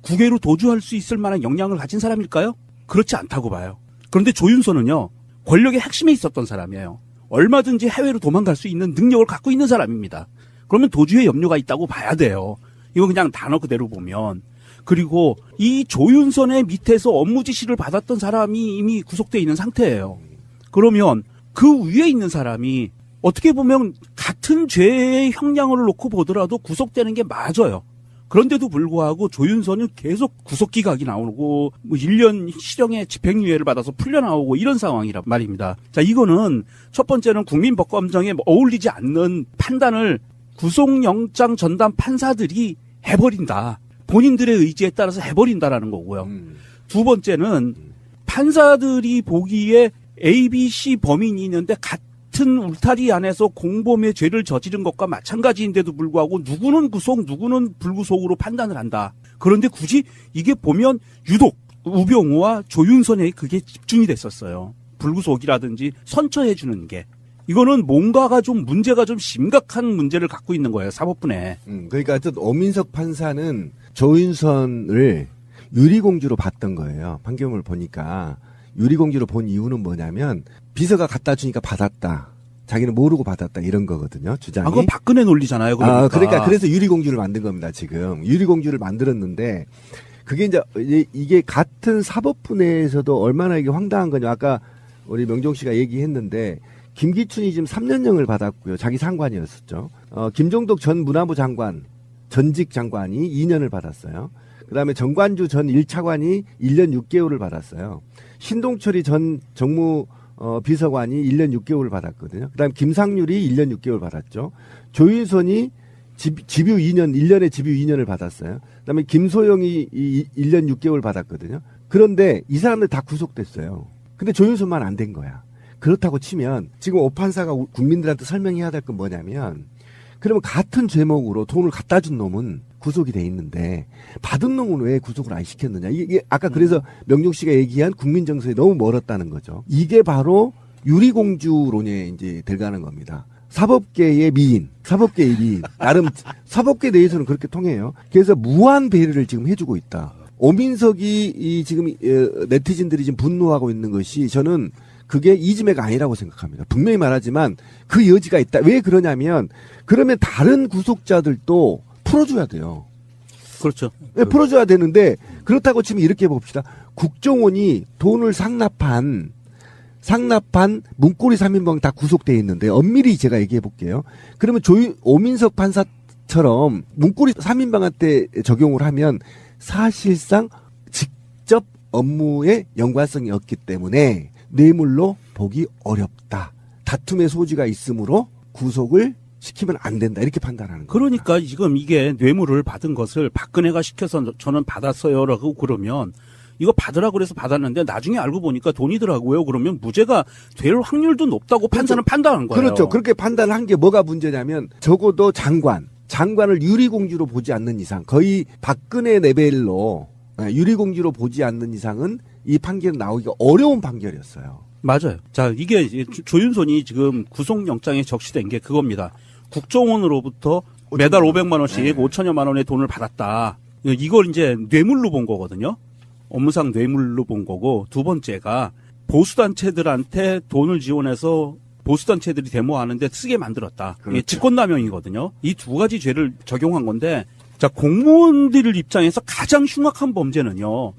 Speaker 14: 국외로 도주할 수 있을 만한 역량을 가진 사람일까요? 그렇지 않다고 봐요. 그런데 조윤선은요, 권력의 핵심에 있었던 사람이에요. 얼마든지 해외로 도망갈 수 있는 능력을 갖고 있는 사람입니다. 그러면 도주의 염려가 있다고 봐야 돼요. 이거 그냥 단어 그대로 보면. 그리고 이 조윤선의 밑에서 업무 지시를 받았던 사람이 이미 구속되어 있는 상태예요. 그러면 그 위에 있는 사람이 어떻게 보면 같은 죄의 형량을 놓고 보더라도 구속되는 게 맞아요. 그런데도 불구하고 조윤선은 계속 구속기각이 나오고 1년 실형의 집행유예를 받아서 풀려나오고 이런 상황이란 말입니다. 자, 이거는 첫 번째는 국민 법감정에 어울리지 않는 판단을 구속영장 전담 판사들이 해버린다. 본인들의 의지에 따라서 해버린다라는 거고요. 두 번째는 판사들이 보기에 A, B, C 범인이 있는데 같은 울타리 안에서 공범의 죄를 저지른 것과 마찬가지인데도 불구하고 누구는 구속, 누구는 불구속으로 판단을 한다. 그런데 굳이 이게 보면 유독 우병우와 조윤선에 그게 집중이 됐었어요. 불구속이라든지 선처해주는 게. 이거는 뭔가가 좀 문제가 좀 심각한 문제를 갖고 있는 거예요. 사법부내.
Speaker 12: 그러니까 어쨌든 오민석 판사는 조윤선을 유리공주로 봤던 거예요. 판결문을 보니까. 유리공주로 본 이유는 뭐냐면 비서가 갖다 주니까 받았다. 자기는 모르고 받았다 이런 거거든요. 주장이.
Speaker 14: 그건 박근혜 논리잖아요.
Speaker 12: 그러니까 그래서 유리공주를 만든 겁니다. 지금 유리공주를 만들었는데 그게 이제 이게 같은 사법부 내에서도 얼마나 이게 황당한 거냐. 아까 우리 명종 씨가 얘기했는데 김기춘이 지금 3년형을 받았고요. 자기 상관이었었죠. 김종덕 전 문화부 장관 전직 장관이 2년을 받았어요. 그다음에 정관주 전 1차관이 1년 6개월을 받았어요. 신동철이 전 정무 비서관이 1년 6개월을 받았거든요. 그다음에 김상률이 1년 6개월 받았죠. 조윤선이 집유 2년, 1년에 집유 2년을 받았어요. 그다음에 김소영이 1년 6개월 받았거든요. 그런데 이 사람들 다 구속됐어요. 근데 조윤선만 안 된 거야. 그렇다고 치면 지금 오 판사가 국민들한테 설명해야 될 건 뭐냐면 그러면 같은 죄목으로 돈을 갖다 준 놈은 구속이 돼 있는데 받은 놈은 왜 구속을 안 시켰느냐. 이게 아까 그래서 명종 씨가 얘기한 국민 정서에 너무 멀었다는 거죠. 이게 바로 유리공주론에 이제 들어가는 겁니다. 사법계의 미인. 나름 사법계 내에서는 그렇게 통해요. 그래서 무한 배려를 지금 해주고 있다. 오민석이 지금 네티즌들이 지금 분노하고 있는 것이 저는 그게 이지매가 아니라고 생각합니다. 분명히 말하지만 그 여지가 있다. 왜 그러냐면 그러면 다른 구속자들도 풀어줘야 돼요.
Speaker 14: 그렇죠.
Speaker 12: 네, 풀어줘야 되는데 그렇다고 치면 이렇게 봅시다. 국정원이 돈을 상납한 문고리 3인방 다 구속돼 있는데 엄밀히 제가 얘기해 볼게요. 그러면 오민석 판사처럼 문고리 3인방한테 적용을 하면 사실상 직접 업무에 연관성이 없기 때문에 뇌물로 보기 어렵다. 다툼의 소지가 있으므로 구속을 시키면 안 된다. 이렇게 판단하는 거예요.
Speaker 14: 그러니까 지금 이게 뇌물을 받은 것을 박근혜가 시켜서 저는 받았어요라고 그러면 이거 받으라고 그래서 받았는데 나중에 알고 보니까 돈이더라고요. 그러면 무죄가 될 확률도 높다고 판사는 판단한 거예요.
Speaker 12: 그렇죠. 그렇게 판단한 게 뭐가 문제냐면 적어도 장관을 유리공주로 보지 않는 이상 거의 박근혜 레벨로 유리공주로 보지 않는 이상은 이 판결은 나오기가 어려운 판결이었어요.
Speaker 14: 맞아요. 자, 이게 조윤선이 지금 구속영장에 적시된 게 그겁니다. 국정원으로부터 매달 500만 원씩 5천여만 원의 돈을 받았다. 이걸 이제 뇌물로 본 거거든요. 업무상 뇌물로 본 거고, 두 번째가 보수단체들한테 돈을 지원해서 보수단체들이 데모하는데 쓰게 만들었다.
Speaker 12: 그렇죠.
Speaker 14: 이게 직권남용이거든요. 이 두 가지 죄를 적용한 건데, 자, 공무원들 입장에서 가장 흉악한 범죄는요.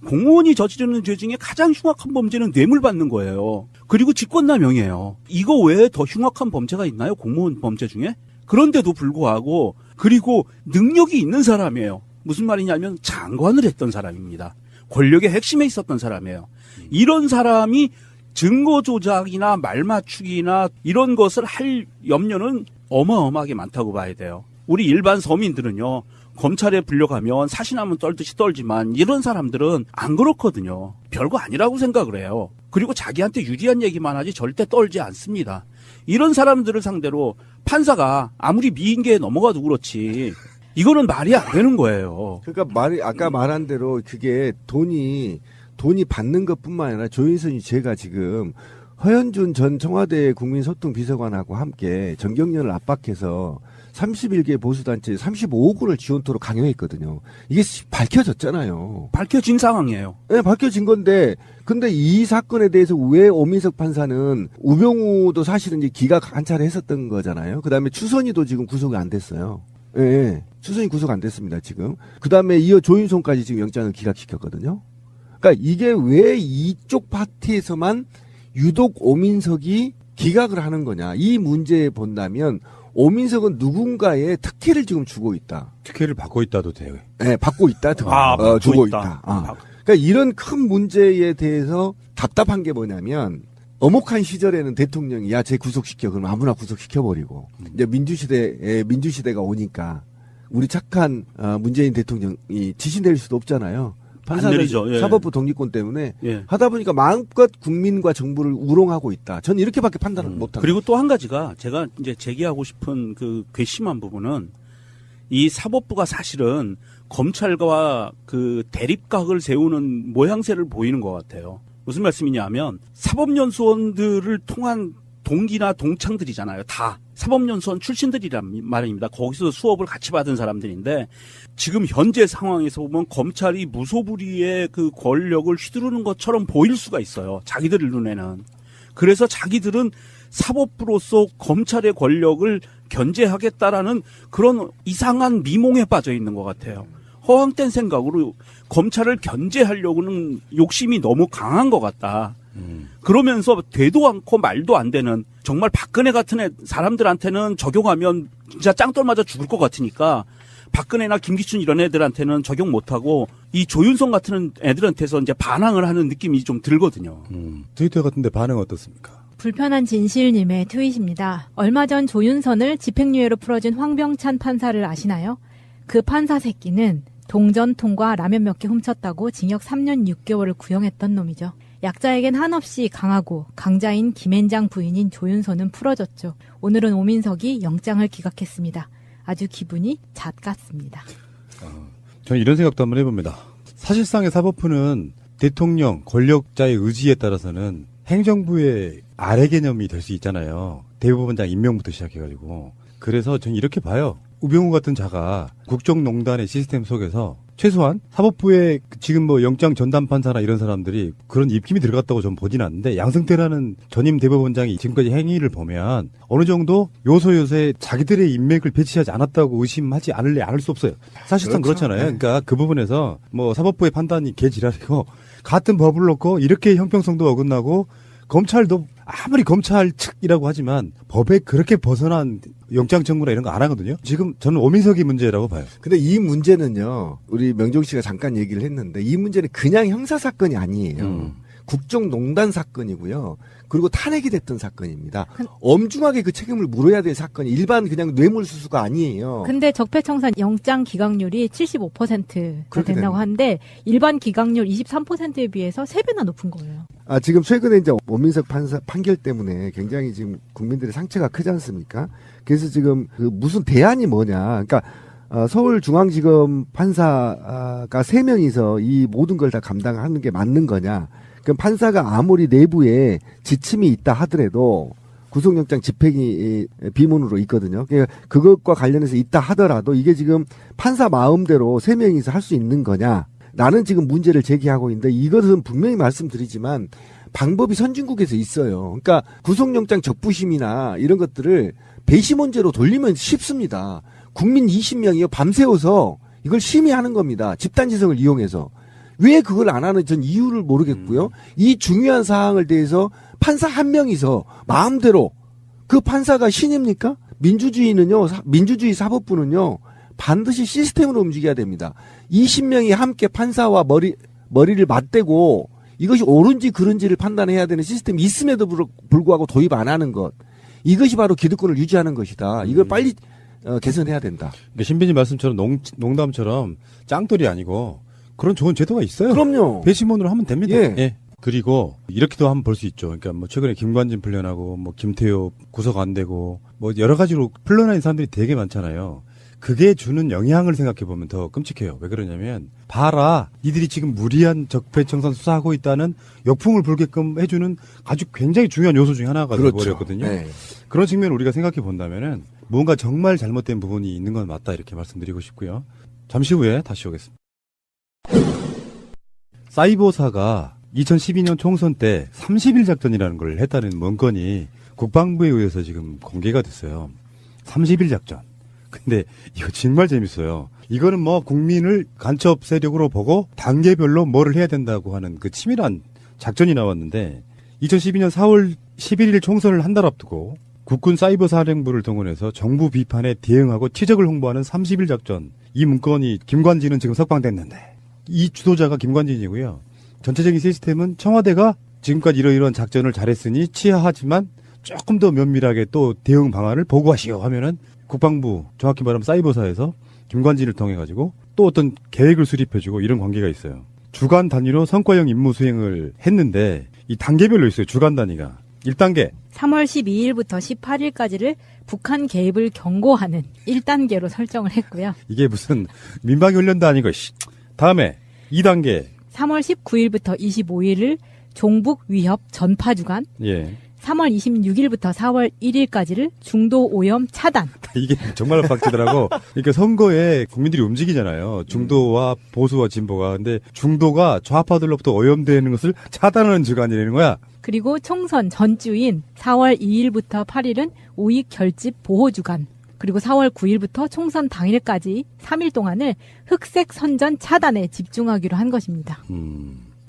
Speaker 14: 공무원이 저지르는 죄 중에 가장 흉악한 범죄는 뇌물 받는 거예요. 그리고 직권남용이에요. 이거 외에 더 흉악한 범죄가 있나요? 공무원 범죄 중에? 그런데도 불구하고, 그리고 능력이 있는 사람이에요. 무슨 말이냐면 장관을 했던 사람입니다. 권력의 핵심에 있었던 사람이에요. 이런 사람이 증거 조작이나 말맞추기나 이런 것을 할 염려는 어마어마하게 많다고 봐야 돼요. 우리 일반 서민들은요. 검찰에 불려가면 사신하면 떨듯이 떨지만 이런 사람들은 안 그렇거든요. 별거 아니라고 생각을 해요. 그리고 자기한테 유리한 얘기만 하지 절대 떨지 않습니다. 이런 사람들을 상대로 판사가 아무리 미인계에 넘어가도 그렇지 이거는 말이 안 되는 거예요.
Speaker 12: 그러니까 아까 말한 대로 그게 돈이 받는 것뿐만 아니라 조윤선이 제가 지금 허현준 전 청와대 국민소통비서관하고 함께 정경련을 압박해서 31개 보수단체 35억 원을 지원토로 강요했거든요. 이게 밝혀졌잖아요.
Speaker 14: 밝혀진 상황이에요.
Speaker 12: 네, 밝혀진 건데, 근데 이 사건에 대해서 왜 오민석 판사는 우병우도 사실은 이제 기각 한 차례 했었던 거잖아요. 그 다음에 추선이도 지금 구속이 안 됐어요. 예, 네, 추선이 구속 안 됐습니다, 지금. 그 다음에 이어 조윤선까지 지금 영장을 기각시켰거든요. 그러니까 이게 왜 이쪽 파티에서만 유독 오민석이 기각을 하는 거냐. 이 문제에 본다면 오민석은 누군가의 특혜를 지금 주고 있다.
Speaker 11: 특혜를 받고 있다도 돼요.
Speaker 12: 네, 받고 있다. 주고 있다. 그러니까 이런 큰 문제에 대해서 답답한 게 뭐냐면 엄혹한 시절에는 대통령이 야, 쟤 구속시켜. 그럼 아무나 구속시켜버리고 이제 민주시대가 오니까 우리 착한 문재인 대통령이 지시 내릴 수도 없잖아요. 판사들 사법부 독립권 때문에 하다 보니까 마음껏 국민과 정부를 우롱하고 있다. 저는 이렇게밖에 판단을 못합니다.
Speaker 14: 그리고 또 한 가지가 제가 이제 제기하고 싶은 그 괘씸한 부분은 이 사법부가 사실은 검찰과 그 대립각을 세우는 모양새를 보이는 것 같아요. 무슨 말씀이냐면 사법연수원들을 통한 동기나 동창들이잖아요. 다 사법연수원 출신들이란 말입니다. 거기서 수업을 같이 받은 사람들인데 지금 현재 상황에서 보면 검찰이 무소불위의 그 권력을 휘두르는 것처럼 보일 수가 있어요. 자기들 눈에는. 그래서 자기들은 사법부로서 검찰의 권력을 견제하겠다라는 그런 이상한 미몽에 빠져 있는 것 같아요. 허황된 생각으로 검찰을 견제하려고는 욕심이 너무 강한 것 같다. 그러면서 되도 않고 말도 안 되는 정말 박근혜 같은 사람들한테는 적용하면 진짜 짱돌 맞아 죽을 것 같으니까 박근혜나 김기춘 이런 애들한테는 적용 못하고 이 조윤선 같은 애들한테서 이제 반항을 하는 느낌이 좀 들거든요.
Speaker 11: 트위터 같은데 반응 어떻습니까?
Speaker 13: 불편한 진실님의 트윗입니다. 얼마 전 조윤선을 집행유예로 풀어준 황병찬 판사를 아시나요? 그 판사 새끼는 동전통과 라면 몇 개 훔쳤다고 징역 3년 6개월을 구형했던 놈이죠. 약자에겐 한없이 강하고 강자인 김앤장 부인인 조윤선은 풀어졌죠. 오늘은 오민석이 영장을 기각했습니다. 아주 기분이 잣 같습니다.
Speaker 11: 저는 이런 생각도 한번 해봅니다. 사실상의 사법부는 대통령, 권력자의 의지에 따라서는 행정부의 아래 개념이 될 수 있잖아요. 대법원장 임명부터 시작해가지고. 그래서 저는 이렇게 봐요. 우병우 같은 자가 국정농단의 시스템 속에서 최소한 사법부에 지금 뭐 영장 전담 판사나 이런 사람들이 그런 입김이 들어갔다고 전 보진 않는데 양승태라는 전임 대법원장이 지금까지 행위를 보면 어느 정도 요소요소에 자기들의 인맥을 배치하지 않았다고 의심하지 않을 수 없어요. 사실상
Speaker 12: 그렇죠.
Speaker 11: 그렇잖아요.
Speaker 12: 네.
Speaker 11: 그러니까 그 부분에서 뭐 사법부의 판단이 개지랄이고 같은 법을 놓고 이렇게 형평성도 어긋나고 검찰도 아무리 검찰 측이라고 하지만 법에 그렇게 벗어난 영장 청구나 이런 거 안 하거든요. 지금 저는 오민석이 문제라고 봐요.
Speaker 12: 근데 이 문제는요, 우리 명종 씨가 잠깐 얘기를 했는데, 이 문제는 그냥 형사사건이 아니에요. 국정농단 사건이고요. 그리고 탄핵이 됐던 사건입니다. 엄중하게 그 책임을 물어야 될 사건이 일반 그냥 뇌물수수가 아니에요.
Speaker 13: 근데 적폐청산 영장 기각률이 75%가
Speaker 12: 그렇게
Speaker 13: 된다고
Speaker 12: 됩니다.
Speaker 13: 하는데 일반 기각률 23%에 비해서 3배나 높은 거예요.
Speaker 12: 지금 최근에 이제 원민석 판사 판결 때문에 굉장히 지금 국민들의 상처가 크지 않습니까? 그래서 지금 그 무슨 대안이 뭐냐. 그러니까 서울중앙지검 판사가 3명이서 이 모든 걸 다 감당하는 게 맞는 거냐. 그럼 판사가 아무리 내부에 지침이 있다 하더라도 구속영장 집행이 비문으로 있거든요. 그러니까 그것과 관련해서 있다 하더라도 이게 지금 판사 마음대로 3명이서 할 수 있는 거냐. 나는 지금 문제를 제기하고 있는데 이것은 분명히 말씀드리지만 방법이 선진국에서 있어요. 그러니까 구속영장 적부심이나 이런 것들을 배심원제로 돌리면 쉽습니다. 국민 20명이요 밤새워서 이걸 심의하는 겁니다. 집단지성을 이용해서. 왜 그걸 안 하는 전 이유를 모르겠고요. 이 중요한 사항을 대해서 판사 한 명이서 마음대로 그 판사가 신입니까? 민주주의는요. 민주주의 사법부는요. 반드시 시스템으로 움직여야 됩니다. 20명이 함께 판사와 머리를 맞대고 이것이 옳은지 그른지를 판단해야 되는 시스템이 있음에도 불구하고 도입 안 하는 것. 이것이 바로 기득권을 유지하는 것이다. 이걸 빨리 개선해야 된다.
Speaker 11: 그러니까 신빈이 말씀처럼 농담처럼 짱돌이 아니고 그런 좋은 제도가 있어요.
Speaker 12: 그럼요.
Speaker 11: 배심원으로 하면 됩니다.
Speaker 12: 예.
Speaker 11: 예. 그리고 이렇게도 한번 볼 수 있죠. 그러니까 뭐 최근에 김관진 풀려나고 뭐 김태효 구속 안 되고 뭐 여러 가지로 풀려난 사람들이 되게 많잖아요. 그게 주는 영향을 생각해 보면 더 끔찍해요. 왜 그러냐면 봐라, 니들이 지금 무리한 적폐청산 수사하고 있다는 역풍을 불게끔 해주는 아주 굉장히 중요한 요소 중에 하나가
Speaker 12: 그렇죠.
Speaker 11: 되어버렸거든요.
Speaker 12: 네.
Speaker 11: 그런 측면을 우리가 생각해 본다면은 뭔가 정말 잘못된 부분이 있는 건 맞다 이렇게 말씀드리고 싶고요. 잠시 후에 다시 오겠습니다. 사이버사가 2012년 총선 때 30일 작전이라는 걸 했다는 문건이 국방부에 의해서 지금 공개가 됐어요. 30일 작전. 근데 이거 정말 재밌어요. 이거는 뭐 국민을 간첩 세력으로 보고 단계별로 뭐를 해야 된다고 하는 그 치밀한 작전이 나왔는데 2012년 4월 11일 총선을 한 달 앞두고 국군 사이버사령부를 동원해서 정부 비판에 대응하고 치적을 홍보하는 30일 작전. 이 문건이 김관진은 지금 석방됐는데 이 주도자가 김관진이고요. 전체적인 시스템은 청와대가 지금까지 이러이러한 작전을 잘했으니 치하하지만 조금 더 면밀하게 또 대응 방안을 보고하시오 하면은 국방부, 정확히 말하면 사이버사에서 김관진을 통해 가지고 또 어떤 계획을 수립해주고 이런 관계가 있어요. 주간 단위로 성과형 임무 수행을 했는데 이 단계별로 있어요. 주간 단위가. 1단계.
Speaker 13: 3월 12일부터 18일까지를 북한 개입을 경고하는 1단계로 설정을 했고요.
Speaker 11: 이게 무슨 민방위훈련도 아니고. 다음에 2단계.
Speaker 13: 3월 19일부터 25일을 종북 위협 전파 주간.
Speaker 11: 예.
Speaker 13: 3월 26일부터 4월 1일까지를 중도 오염 차단.
Speaker 11: 이게 정말 빡치더라고. 그러니까 선거에 국민들이 움직이잖아요. 중도와 보수와 진보가. 근데 중도가 좌파들로부터 오염되는 것을 차단하는 주간이라는 거야.
Speaker 13: 그리고 총선 전주인 4월 2일부터 8일은 우익 결집 보호 주간. 그리고 4월 9일부터 총선 당일까지 3일 동안을 흑색 선전 차단에 집중하기로 한 것입니다.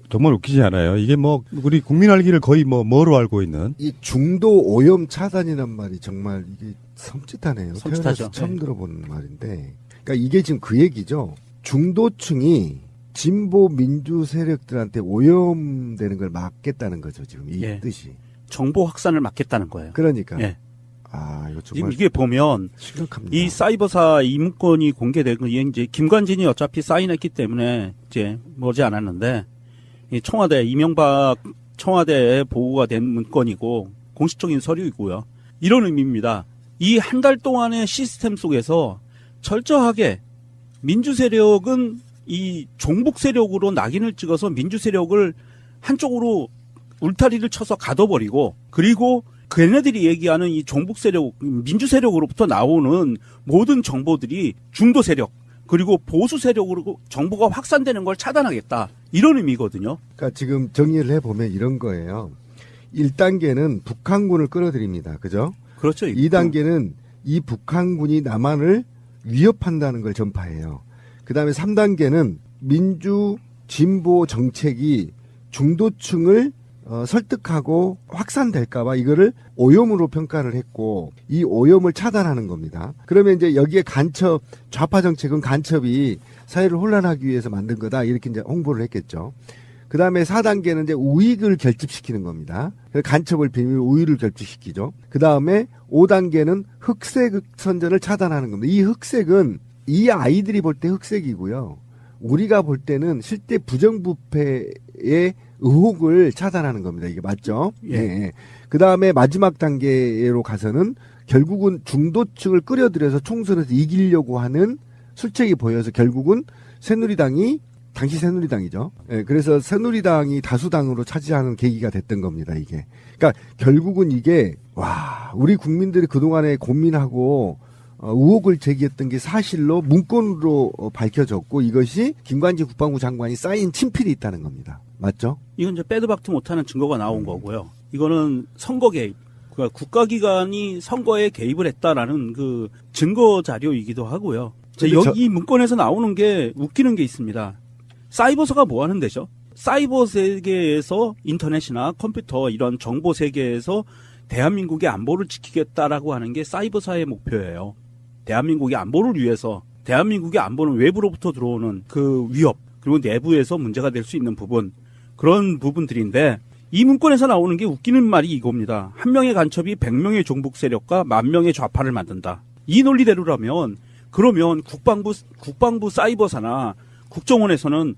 Speaker 11: 정말 웃기지 않아요. 이게 뭐 우리 국민 알기를 거의 뭐로 알고 있는.
Speaker 12: 이 중도 오염 차단이란 말이 정말 이게 섬찟하네요.
Speaker 14: 섬찟하죠.
Speaker 12: 태어나서 처음
Speaker 14: 네.
Speaker 12: 들어보는 말인데. 그러니까 이게 지금 그 얘기죠. 중도층이 진보 민주 세력들한테 오염되는 걸 막겠다는 거죠. 지금 이
Speaker 14: 예.
Speaker 12: 뜻이.
Speaker 14: 정보 확산을 막겠다는 거예요.
Speaker 12: 그러니까.
Speaker 14: 예.
Speaker 12: 이거
Speaker 14: 지금
Speaker 12: 정말
Speaker 14: 이게 보면
Speaker 12: 심각합니다.
Speaker 14: 이 사이버사 이 문건이 공개된 거 이제 김관진이 어차피 사인했기 때문에 이제 머지 않았는데 이 청와대 이명박 청와대에 보고가 된 문건이고 공식적인 서류이고요. 이런 의미입니다. 이 한 달 동안의 시스템 속에서 철저하게 민주 세력은 이 종북 세력으로 낙인을 찍어서 민주 세력을 한쪽으로 울타리를 쳐서 가둬버리고 그리고 걔네들이 얘기하는 이 종북 세력, 민주 세력으로부터 나오는 모든 정보들이 중도 세력, 그리고 보수 세력으로 정부가 확산되는 걸 차단하겠다. 이런 의미거든요.
Speaker 12: 그러니까 지금 정리를 해보면 이런 거예요. 1단계는 북한군을 끌어들입니다. 그죠?
Speaker 14: 그렇죠.
Speaker 12: 2단계는 이 북한군이 남한을 위협한다는 걸 전파해요. 그 다음에 3단계는 민주 진보 정책이 중도층을 설득하고 확산될까봐 이거를 오염으로 평가를 했고 이 오염을 차단하는 겁니다. 그러면 이제 여기에 간첩, 좌파 정책은 간첩이 사회를 혼란하기 위해서 만든 거다 이렇게 이제 홍보를 했겠죠. 그 다음에 4단계는 이제 우익을 결집시키는 겁니다. 간첩을 빌미로 우익을 결집시키죠. 그 다음에 5단계는 흑색 선전을 차단하는 겁니다. 이 흑색은 이 아이들이 볼 때 흑색이고요. 우리가 볼 때는 실제 부정부패의 의혹을 차단하는 겁니다. 이게 맞죠?
Speaker 14: 예.
Speaker 12: 네. 그 다음에 마지막 단계로 가서는 결국은 중도층을 끌어들여서 총선에서 이기려고 하는 술책이 보여서 결국은 새누리당이 당시 새누리당이죠. 예, 그래서 새누리당이 다수당으로 차지하는 계기가 됐던 겁니다, 이게. 그러니까 결국은 이게, 우리 국민들이 그동안에 고민하고, 의혹을 제기했던 게 사실로 문건으로 밝혀졌고 이것이 김관지 국방부 장관이 사인 친필이 있다는 겁니다. 맞죠?
Speaker 14: 이건 이제 빼도 박도 못하는 증거가 나온 거고요. 이거는 선거 개입. 그러니까 국가기관이 선거에 개입을 했다라는 그 증거 자료이기도 하고요. 여기 이 문건에서 나오는 게 웃기는 게 있습니다. 사이버서가 뭐 하는 데죠? 사이버 세계에서 인터넷이나 컴퓨터 이런 정보 세계에서 대한민국의 안보를 지키겠다라고 하는 게 사이버사의 목표예요. 대한민국의 안보를 위해서 대한민국의 안보는 외부로부터 들어오는 그 위협 그리고 내부에서 문제가 될 수 있는 부분 그런 부분들인데 이 문건에서 나오는 게 웃기는 말이 이겁니다. 한 명의 간첩이 100명의 종북 세력과 10,000명의 좌파를 만든다. 이 논리대로라면 그러면 국방부 사이버사나 국정원에서는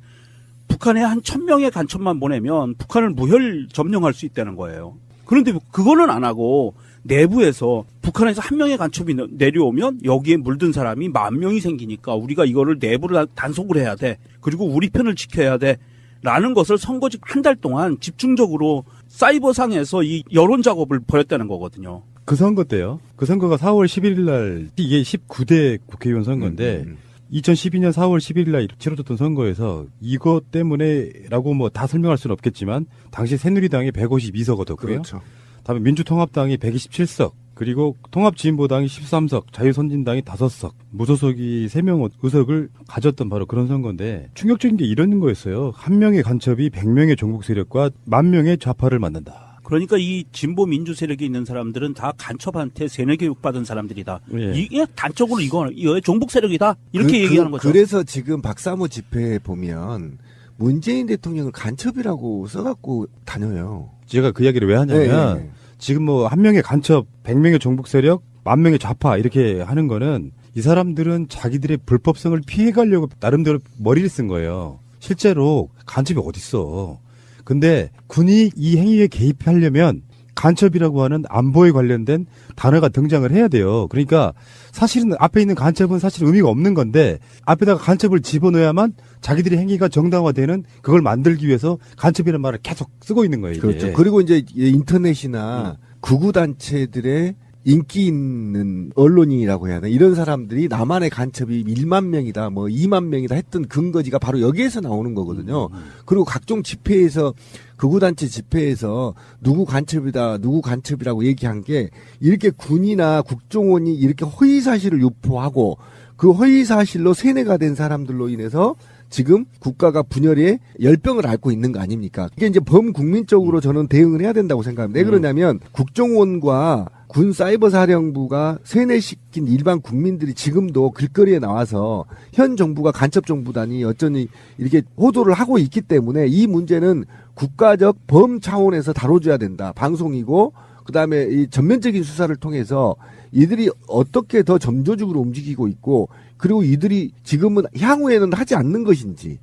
Speaker 14: 북한에 한 1,000명의 간첩만 보내면 북한을 무혈 점령할 수 있다는 거예요. 그런데 그거는 안 하고 내부에서 북한에서 한 명의 간첩이 내려오면 여기에 물든 사람이 10,000명이 생기니까 우리가 이거를 내부를 단속을 해야 돼. 그리고 우리 편을 지켜야 돼. 라는 것을 선거직 한 달 동안 집중적으로 사이버상에서 이 여론 작업을 벌였다는 거거든요.
Speaker 11: 그 선거 때요. 그 선거가 4월 11일 날 이게 19대 국회의원 선거인데 2012년 4월 11일 날 치러졌던 선거에서 이것 때문에라고 뭐 다 설명할 수는 없겠지만 당시 새누리당이 152석 얻었고요.
Speaker 12: 그렇죠.
Speaker 11: 다음에 민주통합당이 127석, 그리고 통합진보당이 13석, 자유선진당이 5석, 무소속이 3명 의석을 가졌던 바로 그런 선거인데 충격적인 게 이런 거였어요. 한 명의 간첩이 100명의 종북 세력과 10,000명의 좌파를 만든다.
Speaker 14: 그러니까 이 진보 민주 세력이 있는 사람들은 다 간첩한테 세뇌 교육 받은 사람들이다.
Speaker 11: 예.
Speaker 14: 이게 단적으로 이거 종북 세력이다. 이렇게 얘기하는 거죠.
Speaker 12: 그래서 지금 박사모 집회에 보면 문재인 대통령을 간첩이라고 써갖고 다녀요.
Speaker 11: 제가 그 이야기를 왜 하냐면
Speaker 12: 네.
Speaker 11: 지금 뭐 한 명의 간첩, 100명의 종북 세력, 10,000명의 좌파 이렇게 하는 거는 이 사람들은 자기들의 불법성을 피해가려고 나름대로 머리를 쓴 거예요. 실제로 간첩이 어딨어. 근데 군이 이 행위에 개입하려면 간첩이라고 하는 안보에 관련된 단어가 등장을 해야 돼요. 그러니까 사실은 앞에 있는 간첩은 사실 의미가 없는 건데 앞에다가 간첩을 집어넣어야만 자기들의 행위가 정당화되는 그걸 만들기 위해서 간첩이라는 말을 계속 쓰고 있는 거예요. 이게.
Speaker 12: 그렇죠. 그리고 이제 인터넷이나 극우단체들의 인기 있는 언론인이라고 해야 되나 이런 사람들이 남한의 간첩이 1만 명이다 뭐 2만 명이다 했던 근거지가 바로 여기에서 나오는 거거든요. 그리고 각종 집회에서 극우단체 집회에서 누구 간첩이다 누구 간첩이라고 얘기한 게 이렇게 군이나 국정원이 이렇게 허위사실을 유포하고 그 허위사실로 세뇌가 된 사람들로 인해서 지금 국가가 분열의 열병을 앓고 있는 거 아닙니까? 이게 이제 범국민적으로 저는 대응을 해야 된다고 생각합니다. 왜 그러냐면 국정원과 군 사이버 사령부가 세뇌시킨 일반 국민들이 지금도 길거리에 나와서 현 정부가 간첩 정부다니 어쩌니 이렇게 호도를 하고 있기 때문에 이 문제는 국가적 범 차원에서 다뤄줘야 된다. 방송이고 그다음에 이 전면적인 수사를 통해서 이들이 어떻게 더 점조직으로 움직이고 있고 그리고 이들이 지금은 향후에는 하지 않는 것인지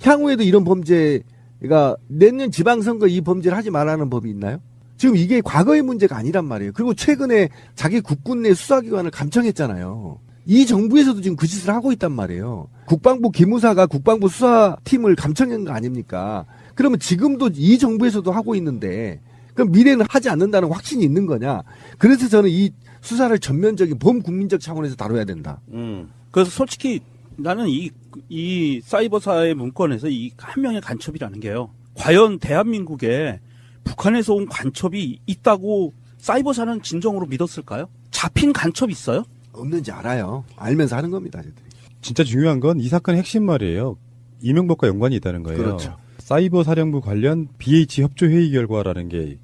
Speaker 12: 향후에도 이런 범죄가 내년 지방선거 이 범죄를 하지 말라는 법이 있나요? 지금 이게 과거의 문제가 아니란 말이에요. 그리고 최근에 자기 국군 내 수사기관을 감청했잖아요. 이 정부에서도 지금 그 짓을 하고 있단 말이에요. 국방부 기무사가 국방부 수사팀을 감청한 거 아닙니까? 그러면 지금도 이 정부에서도 하고 있는데 그럼 미래는 하지 않는다는 확신이 있는 거냐? 그래서 저는 이 수사를 전면적인 범국민적 차원에서 다뤄야 된다.
Speaker 14: 그래서 솔직히 나는 이 사이버사의 문건에서 이 한 명의 간첩이라는 게요. 과연 대한민국에 북한에서 온 간첩이 있다고 사이버사는 진정으로 믿었을까요? 잡힌 간첩 있어요?
Speaker 12: 없는지 알아요. 알면서 하는 겁니다. 저희들이.
Speaker 11: 진짜 중요한 건 이 사건의 핵심 말이에요. 이명박과 연관이 있다는 거예요.
Speaker 12: 그렇죠.
Speaker 11: 사이버 사령부 관련 BH 협조 회의 결과라는 게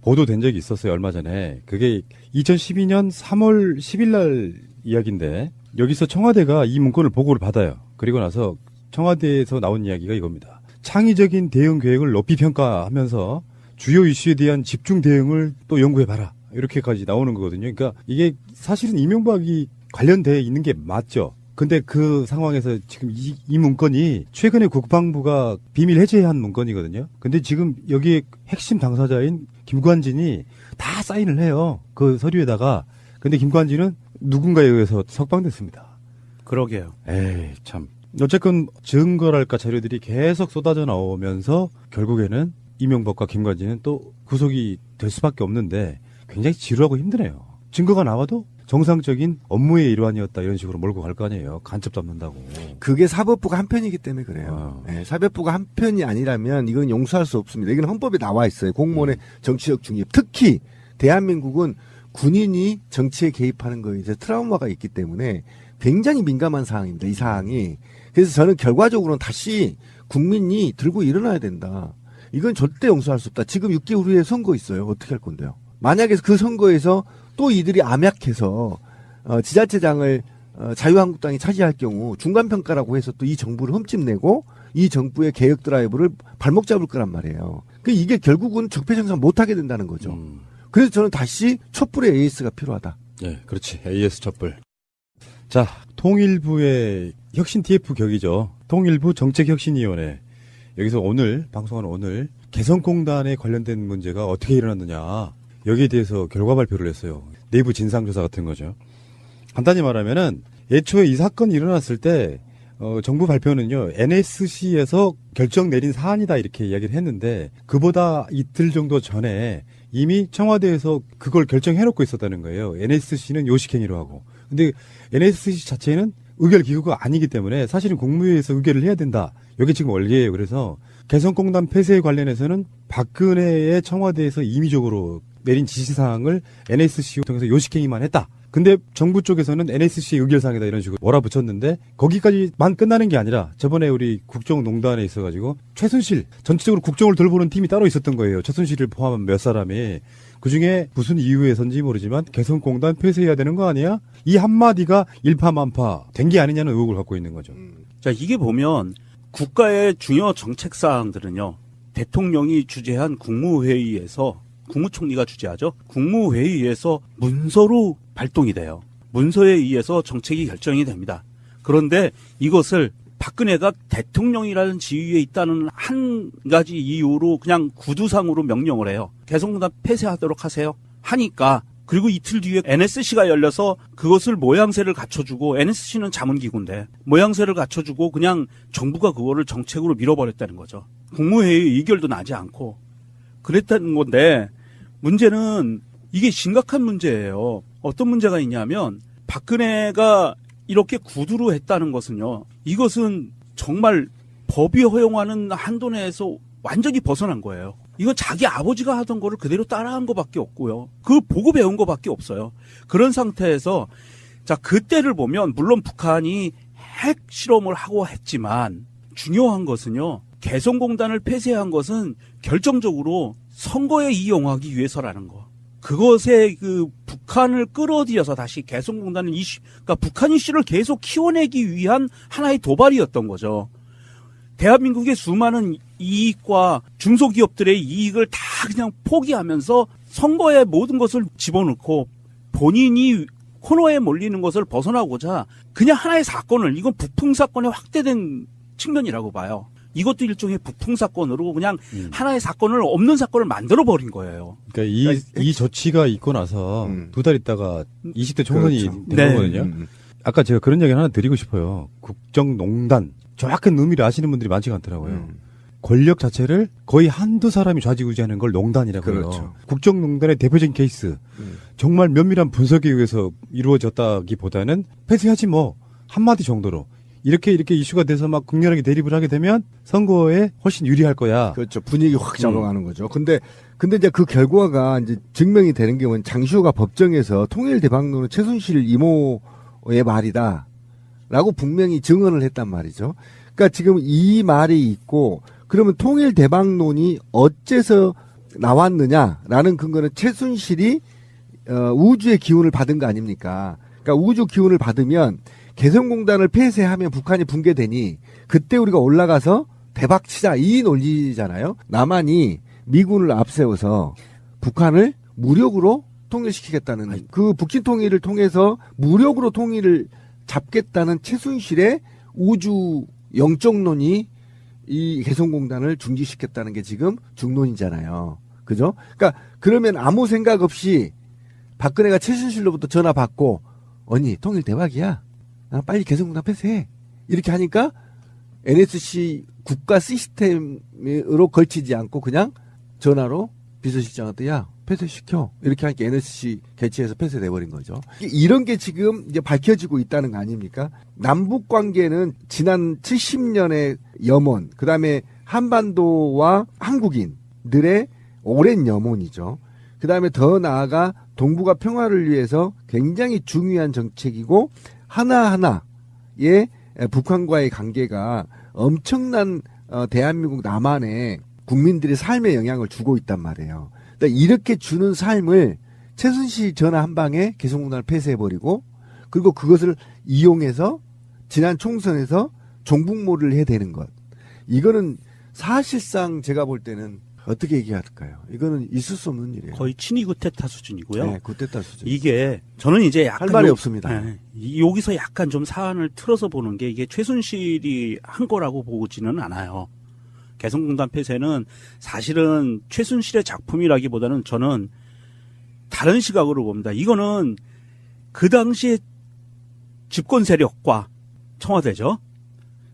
Speaker 11: 보도된 적이 있었어요. 얼마 전에. 그게 2012년 3월 10일 날 이야기인데 여기서 청와대가 이 문건을 보고를 받아요. 그리고 나서 청와대에서 나온 이야기가 이겁니다. 창의적인 대응 계획을 높이 평가하면서 주요 이슈에 대한 집중 대응을 또 연구해봐라. 이렇게까지 나오는 거거든요. 그러니까 이게 사실은 이명박이 관련돼 있는 게 맞죠. 근데 그 상황에서 지금 이 문건이 최근에 국방부가 비밀 해제한 문건이거든요. 근데 지금 여기에 핵심 당사자인 김관진이 다 사인을 해요. 그 서류에다가. 근데 김관진은 누군가에 의해서 석방됐습니다.
Speaker 14: 그러게요.
Speaker 11: 에이, 참. 어쨌건 증거랄까 자료들이 계속 쏟아져 나오면서 결국에는 이명박과 김관진은 또 구속이 될 수밖에 없는데 굉장히 지루하고 힘드네요. 증거가 나와도 정상적인 업무의 일환이었다 이런 식으로 몰고 갈 거 아니에요. 간첩 잡는다고.
Speaker 12: 그게 사법부가 한 편이기 때문에 그래요. 네, 사법부가 한 편이 아니라면 이건 용서할 수 없습니다. 이건 헌법에 나와 있어요. 공무원의 정치적 중립. 특히 대한민국은 군인이 정치에 개입하는 거에 이제 트라우마가 있기 때문에 굉장히 민감한 사항입니다. 이 사항이. 그래서 저는 결과적으로는 다시 국민이 들고 일어나야 된다. 이건 절대 용서할 수 없다. 지금 6개월 후에 선거 있어요. 어떻게 할 건데요? 만약에 그 선거에서 또 이들이 암약해서 지자체장을 자유한국당이 차지할 경우 중간평가라고 해서 또 이 정부를 흠집내고 이 정부의 개혁 드라이브를 발목 잡을 거란 말이에요. 이게 결국은 적폐청산 못하게 된다는 거죠. 그래서 저는 다시 촛불의 AS가 필요하다.
Speaker 11: 네, 그렇지. AS 촛불. 자, 통일부의 혁신 TF 격이죠. 통일부 정책혁신위원회. 여기서 오늘, 방송하는 오늘, 개성공단에 관련된 문제가 어떻게 일어났느냐. 여기에 대해서 결과 발표를 했어요. 내부 진상조사 같은 거죠. 간단히 말하면은, 애초에 이 사건이 일어났을 때, 정부 발표는요, NSC에서 결정 내린 사안이다 이렇게 이야기를 했는데, 그보다 이틀 정도 전에 이미 청와대에서 그걸 결정해놓고 있었다는 거예요. NSC는 요식행위로 하고. 근데 NSC 자체는 의결기구가 아니기 때문에 사실은 국무회의에서 의결을 해야 된다. 이게 지금 원리예요. 그래서 개성공단 폐쇄에 관련해서는 박근혜의 청와대에서 임의적으로 내린 지시사항을 NSC를 통해서 요식행위만 했다. 근데 정부 쪽에서는 NSC의 의결사항이다 이런 식으로 몰아붙였는데 거기까지만 끝나는 게 아니라 저번에 우리 국정농단에 있어가지고 최순실 전체적으로 국정을 돌보는 팀이 따로 있었던 거예요. 최순실을 포함한 몇 사람이. 그중에 무슨 이유에선지 모르지만 개성공단 폐쇄해야 되는 거 아니야? 이 한마디가 일파만파 된 게 아니냐는 의혹을 갖고 있는 거죠.
Speaker 14: 자, 이게 보면 국가의 중요 정책 사항들은요. 대통령이 주재한 국무회의에서 국무총리가 주재하죠. 국무회의에서 문서로 발동이 돼요. 문서에 의해서 정책이 결정이 됩니다. 그런데 이것을 박근혜가 대통령이라는 지위에 있다는 한 가지 이유로 그냥 구두상으로 명령을 해요. 개성공단 폐쇄하도록 하세요. 하니까 그리고 이틀 뒤에 NSC가 열려서 그것을 모양새를 갖춰주고 NSC는 자문기구인데 모양새를 갖춰주고 그냥 정부가 그거를 정책으로 밀어버렸다는 거죠. 국무회의 의결도 나지 않고 그랬다는 건데 문제는 이게 심각한 문제예요. 어떤 문제가 있냐면 박근혜가 이렇게 구두로 했다는 것은요. 이것은 정말 법이 허용하는 한도 내에서 완전히 벗어난 거예요. 이건 자기 아버지가 하던 거를 그대로 따라한 것밖에 없고요. 그 보고 배운 것밖에 없어요. 그런 상태에서 자 그때를 보면 물론 북한이 핵 실험을 하고 했지만 중요한 것은요. 개성공단을 폐쇄한 것은 결정적으로 선거에 이용하기 위해서라는 거. 그것에 그 북한을 끌어들여서 다시 개성공단을 그러니까 북한 이슈를 계속 키워내기 위한 하나의 도발이었던 거죠. 대한민국의 수많은 이익과 중소기업들의 이익을 다 그냥 포기하면서 선거에 모든 것을 집어넣고 본인이 코너에 몰리는 것을 벗어나고자 그냥 하나의 사건을 이건 부풍 사건의 확대된 측면이라고 봐요. 이것도 일종의 부풍 사건으로 그냥 하나의 사건을 없는 사건을 만들어 버린 거예요.
Speaker 11: 그러니까 이 조치가 있고 나서 두 달 있다가 20대 총선이
Speaker 14: 그렇죠.
Speaker 11: 된 거거든요. 아까 제가 그런 얘기 하나 드리고 싶어요. 국정농단. 정확한 의미를 아시는 분들이 많지가 않더라고요. 권력 자체를 거의 한두 사람이 좌지우지하는 걸 농단이라고 해요.
Speaker 12: 그렇죠.
Speaker 11: 국정농단의 대표적인 케이스. 정말 면밀한 분석에 의해서 이루어졌다기보다는 폐쇄하지 뭐 한마디 정도로 이렇게 이슈가 돼서 막 극렬하게 대립을 하게 되면 선거에 훨씬 유리할 거야.
Speaker 12: 그렇죠. 분위기 확 잡아가는 거죠. 근데 이제 그 결과가 이제 증명이 되는 게 뭐냐면 장시호가 법정에서 통일 대박론은 최순실 이모의 말이다. 라고 분명히 증언을 했단 말이죠. 그러니까 지금 이 말이 있고 그러면 통일 대박론이 어째서 나왔느냐라는 근거는 최순실이 우주의 기운을 받은 거 아닙니까? 그러니까 우주 기운을 받으면 개성공단을 폐쇄하면 북한이 붕괴되니 그때 우리가 올라가서 대박 치자 이 논리잖아요. 남한이 미군을 앞세워서 북한을 무력으로 통일시키겠다는 그 북진 통일을 통해서 무력으로 통일을 잡겠다는 최순실의 우주 영적론이 이 개성공단을 중지시켰다는 게 지금 중론이잖아요. 그죠? 그러니까 그러면 아무 생각 없이 박근혜가 최순실로부터 전화 받고 언니 통일 대박이야. 빨리 개성공단 폐쇄해. 이렇게 하니까 NSC 국가 시스템으로 걸치지 않고 그냥 전화로 비서실장한테 야 폐쇄시켜. 이렇게 하니까 NSC 개최해서 폐쇄돼버린 거죠. 이런 게 지금 이제 밝혀지고 있다는 거 아닙니까? 남북 관계는 지난 70년의 염원, 그 다음에 한반도와 한국인들의 오랜 염원이죠. 그 다음에 더 나아가 동북아 평화를 위해서 굉장히 중요한 정책이고 하나하나의 북한과의 관계가 엄청난 대한민국 남한의 국민들의 삶에 영향을 주고 있단 말이에요. 그러니까 이렇게 주는 삶을 최순실 전화 한 방에 개성공단을 폐쇄해버리고 그리고 그것을 이용해서 지난 총선에서 종북몰이를 해대는 것. 이거는 사실상 제가 볼 때는 어떻게 얘기할까요? 이거는 있을 수 없는 일이에요.
Speaker 14: 거의 친위 구테타 수준이고요.
Speaker 12: 네, 구테타 수준.
Speaker 14: 이게 저는 이제 약간
Speaker 12: 할 말이 없습니다.
Speaker 14: 네, 여기서 약간 좀 사안을 틀어서 보는 게 이게 최순실이 한 거라고 보지는 않아요. 개성공단 폐쇄는 사실은 최순실의 작품이라기보다는 저는 다른 시각으로 봅니다. 이거는 그 당시에 집권 세력과 청와대죠.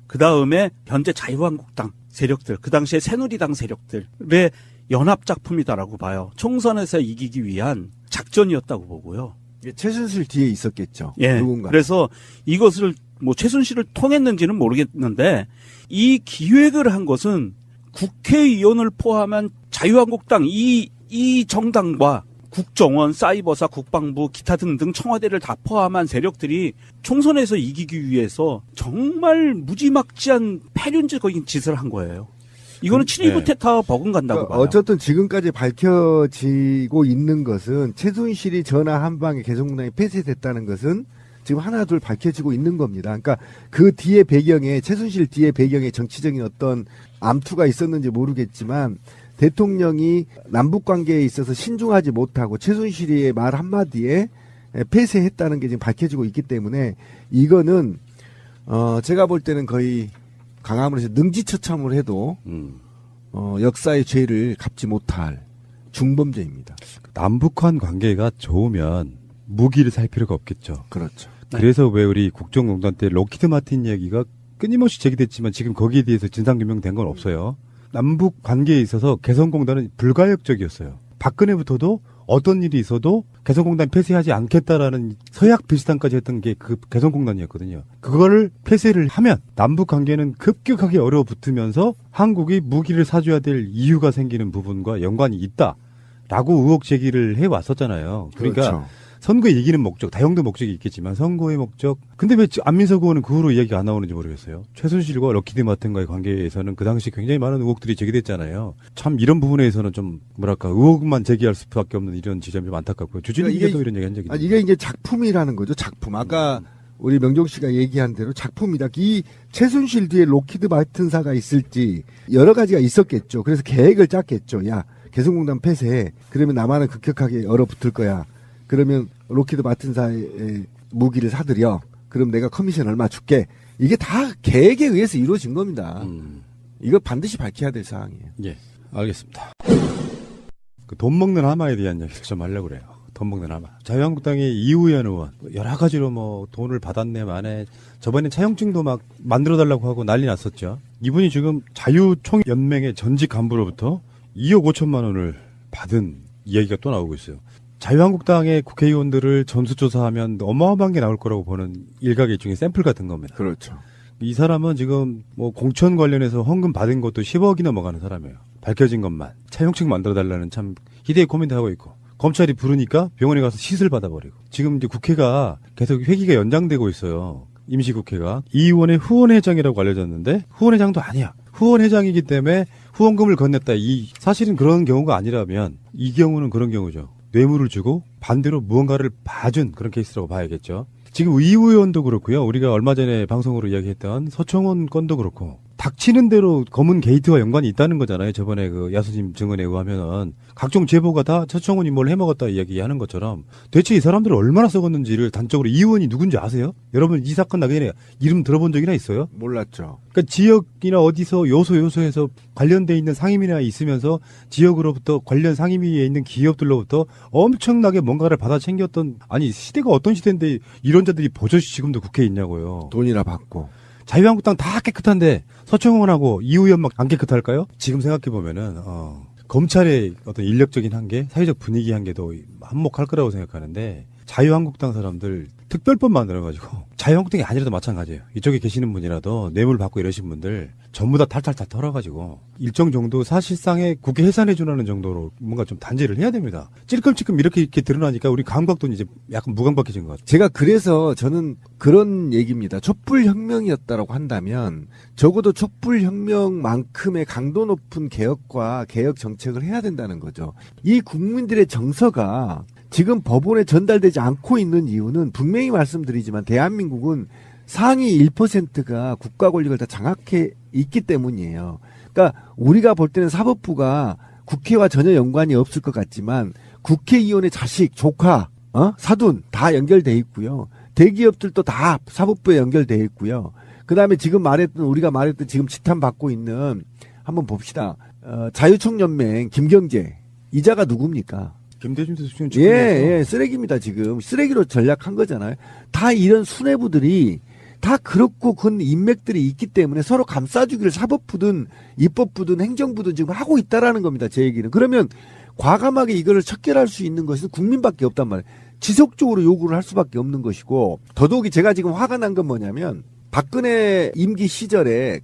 Speaker 14: 그 다음에 현재 자유한국당 세력들, 그 당시에 새누리당 세력들의 연합 작품이다라고 봐요. 총선에서 이기기 위한 작전이었다고 보고요.
Speaker 12: 최순실 뒤에 있었겠죠.
Speaker 14: 예.
Speaker 12: 누군가.
Speaker 14: 그래서 이것을 뭐 최순실을 통했는지는 모르겠는데 이 기획을 한 것은 국회의원을 포함한 자유한국당 이 정당과 국정원, 사이버사, 국방부, 기타 등등 청와대를 다 포함한 세력들이 총선에서 이기기 위해서 정말 무지막지한 패륜적인 짓을 한 거예요. 이거는 친위 구테타 버금간다고 봐요.
Speaker 12: 어쨌든 지금까지 밝혀지고 있는 것은 최순실이 전화 한 방에 개성공단이 폐쇄됐다는 것은 지금 하나둘 밝혀지고 있는 겁니다. 그러니까 그 뒤에 배경에 최순실 뒤에 배경에 정치적인 어떤 암투가 있었는지 모르겠지만 대통령이 남북 관계에 있어서 신중하지 못하고 최순실의 말 한마디에 폐쇄했다는 게 지금 밝혀지고 있기 때문에 이거는 제가 볼 때는 거의 강함으로 해서 능지처참을 해도 역사의 죄를 갚지 못할 중범죄입니다.
Speaker 11: 남북한 관계가 좋으면 무기를 살 필요가 없겠죠.
Speaker 12: 그렇죠.
Speaker 11: 그래서 왜 우리 국정농단 때 록히드 마틴 얘기가 끊임없이 제기됐지만 지금 거기에 대해서 진상규명된 건 없어요. 남북 관계에 있어서 개성공단은 불가역적이었어요. 박근혜부터도 어떤 일이 있어도 개성공단 폐쇄하지 않겠다라는 서약 비슷한까지 했던 게 그 개성공단이었거든요. 그거를 폐쇄를 하면 남북 관계는 급격하게 얼어붙으면서 한국이 무기를 사줘야 될 이유가 생기는 부분과 연관이 있다라고 의혹 제기를 해왔었잖아요. 그러니까
Speaker 12: 그렇죠.
Speaker 11: 선거에 이기는 목적, 다형도 목적이 있겠지만 선거의 목적. 근데 왜 안민석 의원은 그 후로 이야기가 안 나오는지 모르겠어요. 최순실과 럭키드 마틴과의 관계에서는 그 당시 굉장히 많은 의혹들이 제기됐잖아요. 참 이런 부분에서는 좀 뭐랄까 의혹만 제기할 수밖에 없는 이런 지점이 좀 안타깝고요. 주진우 기자도 이런 얘기 한 적이 있어요.
Speaker 12: 이게 이제 작품이라는 거죠. 작품. 아까 우리 명종 씨가 얘기한 대로 작품이다. 이 최순실 뒤에 록히드 마틴사가 있을지 여러 가지가 있었겠죠. 그래서 계획을 짰겠죠. 야, 개성공단 폐쇄해. 그러면 남한은 급격하게 얼어붙을 거야. 그러면 록히드 마틴사의 무기를 사들여. 그럼 내가 커미션 얼마 줄게. 이게 다 계획에 의해서 이루어진 겁니다. 이거 반드시 밝혀야 될 사항이에요.
Speaker 11: 예, 알겠습니다. 그 돈 먹는 하마에 대한 얘기를 좀 하려고 그래요. 돈 먹는 하마. 자유한국당의 이우현 의원 여러 가지로 뭐 돈을 받았네 만에 저번에 차용증도 막 만들어달라고 하고 난리 났었죠. 이분이 지금 자유총연맹의 전직 간부로부터 2억 5천만 원을 받은 이야기가 또 나오고 있어요. 자유한국당의 국회의원들을 전수조사하면 어마어마한 게 나올 거라고 보는 일각의 중에 샘플 같은 겁니다.
Speaker 12: 그렇죠.
Speaker 11: 이 사람은 지금 뭐 공천 관련해서 헌금 받은 것도 10억이 넘어가는 사람이에요. 밝혀진 것만. 차용증 만들어달라는 참 희대의 고민도 하고 있고. 검찰이 부르니까 병원에 가서 시술 받아버리고. 지금 이제 국회가 계속 회기가 연장되고 있어요. 임시국회가. 이 의원의 후원회장이라고 알려졌는데 후원회장도 아니야. 후원회장이기 때문에 후원금을 건넸다. 사실은 그런 경우가 아니라면 이 경우는 그런 경우죠. 뇌물을 주고 반대로 무언가를 봐준 그런 케이스라고 봐야겠죠. 지금 이 의원도 그렇고요. 우리가 얼마 전에 방송으로 이야기했던 서청원 건도 그렇고 닥치는 대로 검은 게이트와 연관이 있다는 거잖아요. 저번에 그 야수님 증언에 의하면은 각종 제보가 다 서청원이 뭘 해먹었다 이야기하는 것처럼 대체 이 사람들을 얼마나 썩었는지를 단적으로 이 의원이 누군지 아세요? 여러분 이 사건 나기 전에 이름 들어본 적이나 있어요?
Speaker 12: 몰랐죠.
Speaker 11: 그러니까 지역이나 어디서 요소에서 관련돼 있는 상임위나 있으면서 지역으로부터 관련 상임위에 있는 기업들로부터 엄청나게 뭔가를 받아 챙겼던 아니 시대가 어떤 시대인데 이런 자들이 버젓이 지금도 국회에 있냐고요.
Speaker 12: 돈이나 받고.
Speaker 11: 자유한국당 다 깨끗한데 서청원하고 이 의원 막 안 깨끗할까요? 지금 생각해보면은 검찰의 어떤 인력적인 한계, 사회적 분위기 한계도 한몫할 거라고 생각하는데 자유한국당 사람들 특별법 만들어가지고 자유한국당이 아니라도 마찬가지예요. 이쪽에 계시는 분이라도 뇌물 받고 이러신 분들 전부 다 탈탈 다 털어가지고 일정 정도 사실상의 국회 해산해주라는 정도로 뭔가 좀 단죄를 해야 됩니다. 찔끔찔끔 이렇게 드러나니까 우리 감각도 이제 약간 무감각해진 것 같아요.
Speaker 12: 제가 그래서 저는 그런 얘기입니다. 촛불혁명이었다라고 한다면 적어도 촛불혁명만큼의 강도 높은 개혁과 개혁 정책을 해야 된다는 거죠. 이 국민들의 정서가 지금 법원에 전달되지 않고 있는 이유는 분명히 말씀드리지만 대한민국은 상위 1%가 국가 권력을 다 장악해 있기 때문이에요. 그러니까 우리가 볼 때는 사법부가 국회와 전혀 연관이 없을 것 같지만 국회의원의 자식, 조카, 사돈 다 연결돼 있고요. 대기업들도 다 사법부에 연결돼 있고요. 그다음에 지금 우리가 말했던 지금 지탄받고 있는 한번 봅시다. 자유총연맹 김경재 이자가 누굽니까?
Speaker 11: 김대중 대통령
Speaker 12: 예, 쓰레기입니다, 지금. 쓰레기로 전략한 거잖아요. 다 이런 수뇌부들이 다 그렇고 그런 인맥들이 있기 때문에 서로 감싸주기를 사법부든 입법부든 행정부든 지금 하고 있다라는 겁니다, 제 얘기는. 그러면 과감하게 이거를 척결할 수 있는 것은 국민밖에 없단 말이에요. 지속적으로 요구를 할 수밖에 없는 것이고, 더더욱이 제가 지금 화가 난 건 뭐냐면, 박근혜 임기 시절에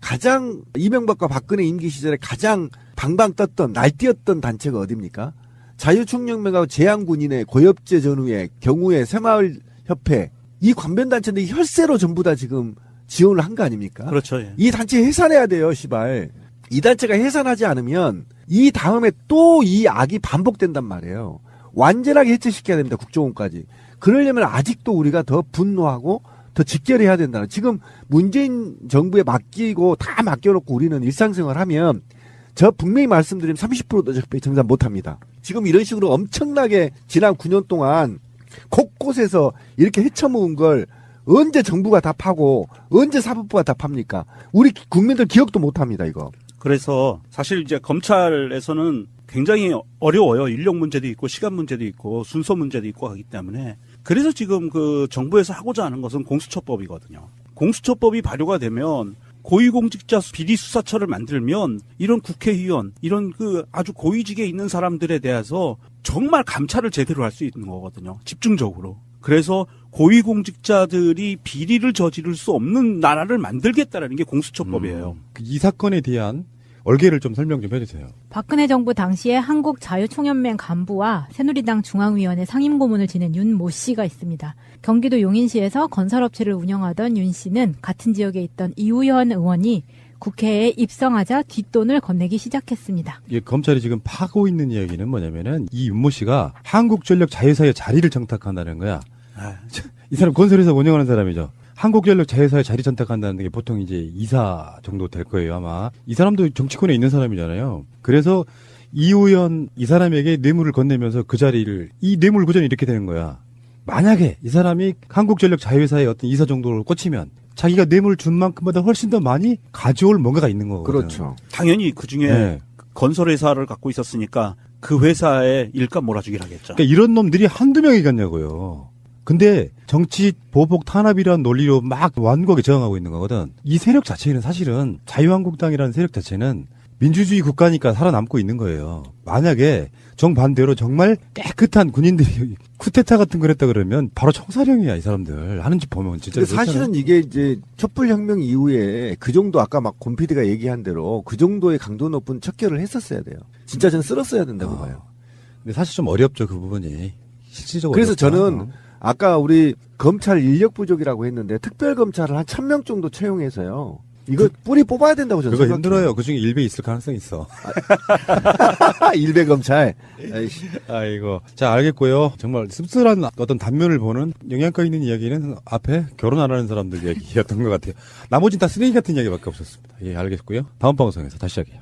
Speaker 12: 이명박과 박근혜 임기 시절에 가장 방방 떴던, 날뛰었던 단체가 어딥니까? 자유총연맹하고 재향군인의 고엽제 전후의 경우에 새마을협회 이 관변단체인데 혈세로 전부 다 지금 지원을 한 거 아닙니까?
Speaker 14: 그렇죠. 예.
Speaker 12: 이 단체 해산해야 돼요, 시발. 이 단체가 해산하지 않으면 이 다음에 또 이 악이 반복된단 말이에요. 완전하게 해체시켜야 됩니다, 국정원까지. 그러려면 아직도 우리가 더 분노하고 더 직결해야 된다. 지금 문재인 정부에 맡기고 다 맡겨놓고 우리는 일상생활하면 저 분명히 말씀드리면 30%도 정산 못합니다. 지금 이런 식으로 엄청나게 지난 9년 동안 곳곳에서 이렇게 헤쳐먹은 걸 언제 정부가 다 파고 언제 사법부가 다 팝니까? 우리 국민들 기억도 못합니다, 이거.
Speaker 14: 그래서 사실 이제 검찰에서는 굉장히 어려워요. 인력 문제도 있고 시간 문제도 있고 순서 문제도 있고 하기 때문에 그래서 지금 그 정부에서 하고자 하는 것은 공수처법이거든요. 공수처법이 발효가 되면 고위공직자 비리수사처를 만들면 이런 국회의원, 이런 그 아주 고위직에 있는 사람들에 대해서 정말 감찰을 제대로 할 수 있는 거거든요. 집중적으로. 그래서 고위공직자들이 비리를 저지를 수 없는 나라를 만들겠다라는 게 공수처법이에요.
Speaker 11: 이 사건에 대한 얼개를 좀 설명 좀 해주세요.
Speaker 13: 박근혜 정부 당시에 한국자유총연맹 간부와 새누리당 중앙위원회 상임고문을 지낸 윤 모 씨가 있습니다. 경기도 용인시에서 건설업체를 운영하던 윤 씨는 같은 지역에 있던 이우현 의원이 국회에 입성하자 뒷돈을 건네기 시작했습니다.
Speaker 11: 검찰이 지금 파고 있는 이야기는 뭐냐면은 이 윤 모 씨가 한국전력 자회사의 자리를 청탁한다는 거야. 이 사람 건설회사 운영하는 사람이죠. 한국전력 자회사에 자리 선택한다는 게 보통 이제 이사 정도 될 거예요, 아마. 이 사람도 정치권에 있는 사람이잖아요. 그래서 이우현 이 사람에게 뇌물을 건네면서 그 자리를, 이 뇌물 구전이 이렇게 되는 거야. 만약에 이 사람이 한국전력 자회사의 어떤 이사 정도로 꽂히면 자기가 뇌물을 준 만큼보다 훨씬 더 많이 가져올 뭔가가 있는 거거든요.
Speaker 12: 그렇죠.
Speaker 14: 당연히 그 중에 건설회사를 갖고 있었으니까 그 회사에 일감 몰아주기를 하겠죠.
Speaker 11: 그러니까 이런 놈들이 한두 명이겠냐고요. 근데 정치 보복 탄압이라는 논리로 막 완곡하게 저항하고 있는 거거든. 이 세력 자체는 사실은 자유한국당이라는 세력 자체는 민주주의 국가니까 살아남고 있는 거예요. 만약에 정반대로 정말 깨끗한 군인들이 쿠데타 같은 걸 했다 그러면 바로 청사령이야, 이 사람들. 하는 짓 보면 진짜.
Speaker 12: 근데 사실은 이게 이제 촛불혁명 이후에 그 정도 아까 막 곰 PD가 얘기한 대로 그 정도의 강도 높은 척결을 했었어야 돼요. 진짜 저는 쓸었어야 된다고 봐요.
Speaker 11: 근데 사실 좀 어렵죠, 그 부분이. 실질적으로.
Speaker 12: 그래서
Speaker 11: 어렵다.
Speaker 12: 저는 아까 우리 검찰 인력 부족이라고 했는데 특별검찰을 한 1000명 정도 채용해서요. 이거 뿌리 뽑아야 된다고 저는
Speaker 11: 그거
Speaker 12: 생각해요.
Speaker 11: 힘들어요. 그중에 일베 있을 가능성이 있어.
Speaker 12: 일베 검찰.
Speaker 11: 아이고. 자, 알겠고요. 정말 씁쓸한 어떤 단면을 보는 영양가 있는 이야기는 앞에 결혼 안 하는 사람들 얘기였던 것 같아요. 나머지는 다 쓰레기 같은 이야기밖에 없었습니다. 예, 알겠고요. 다음 방송에서 다시 하게요.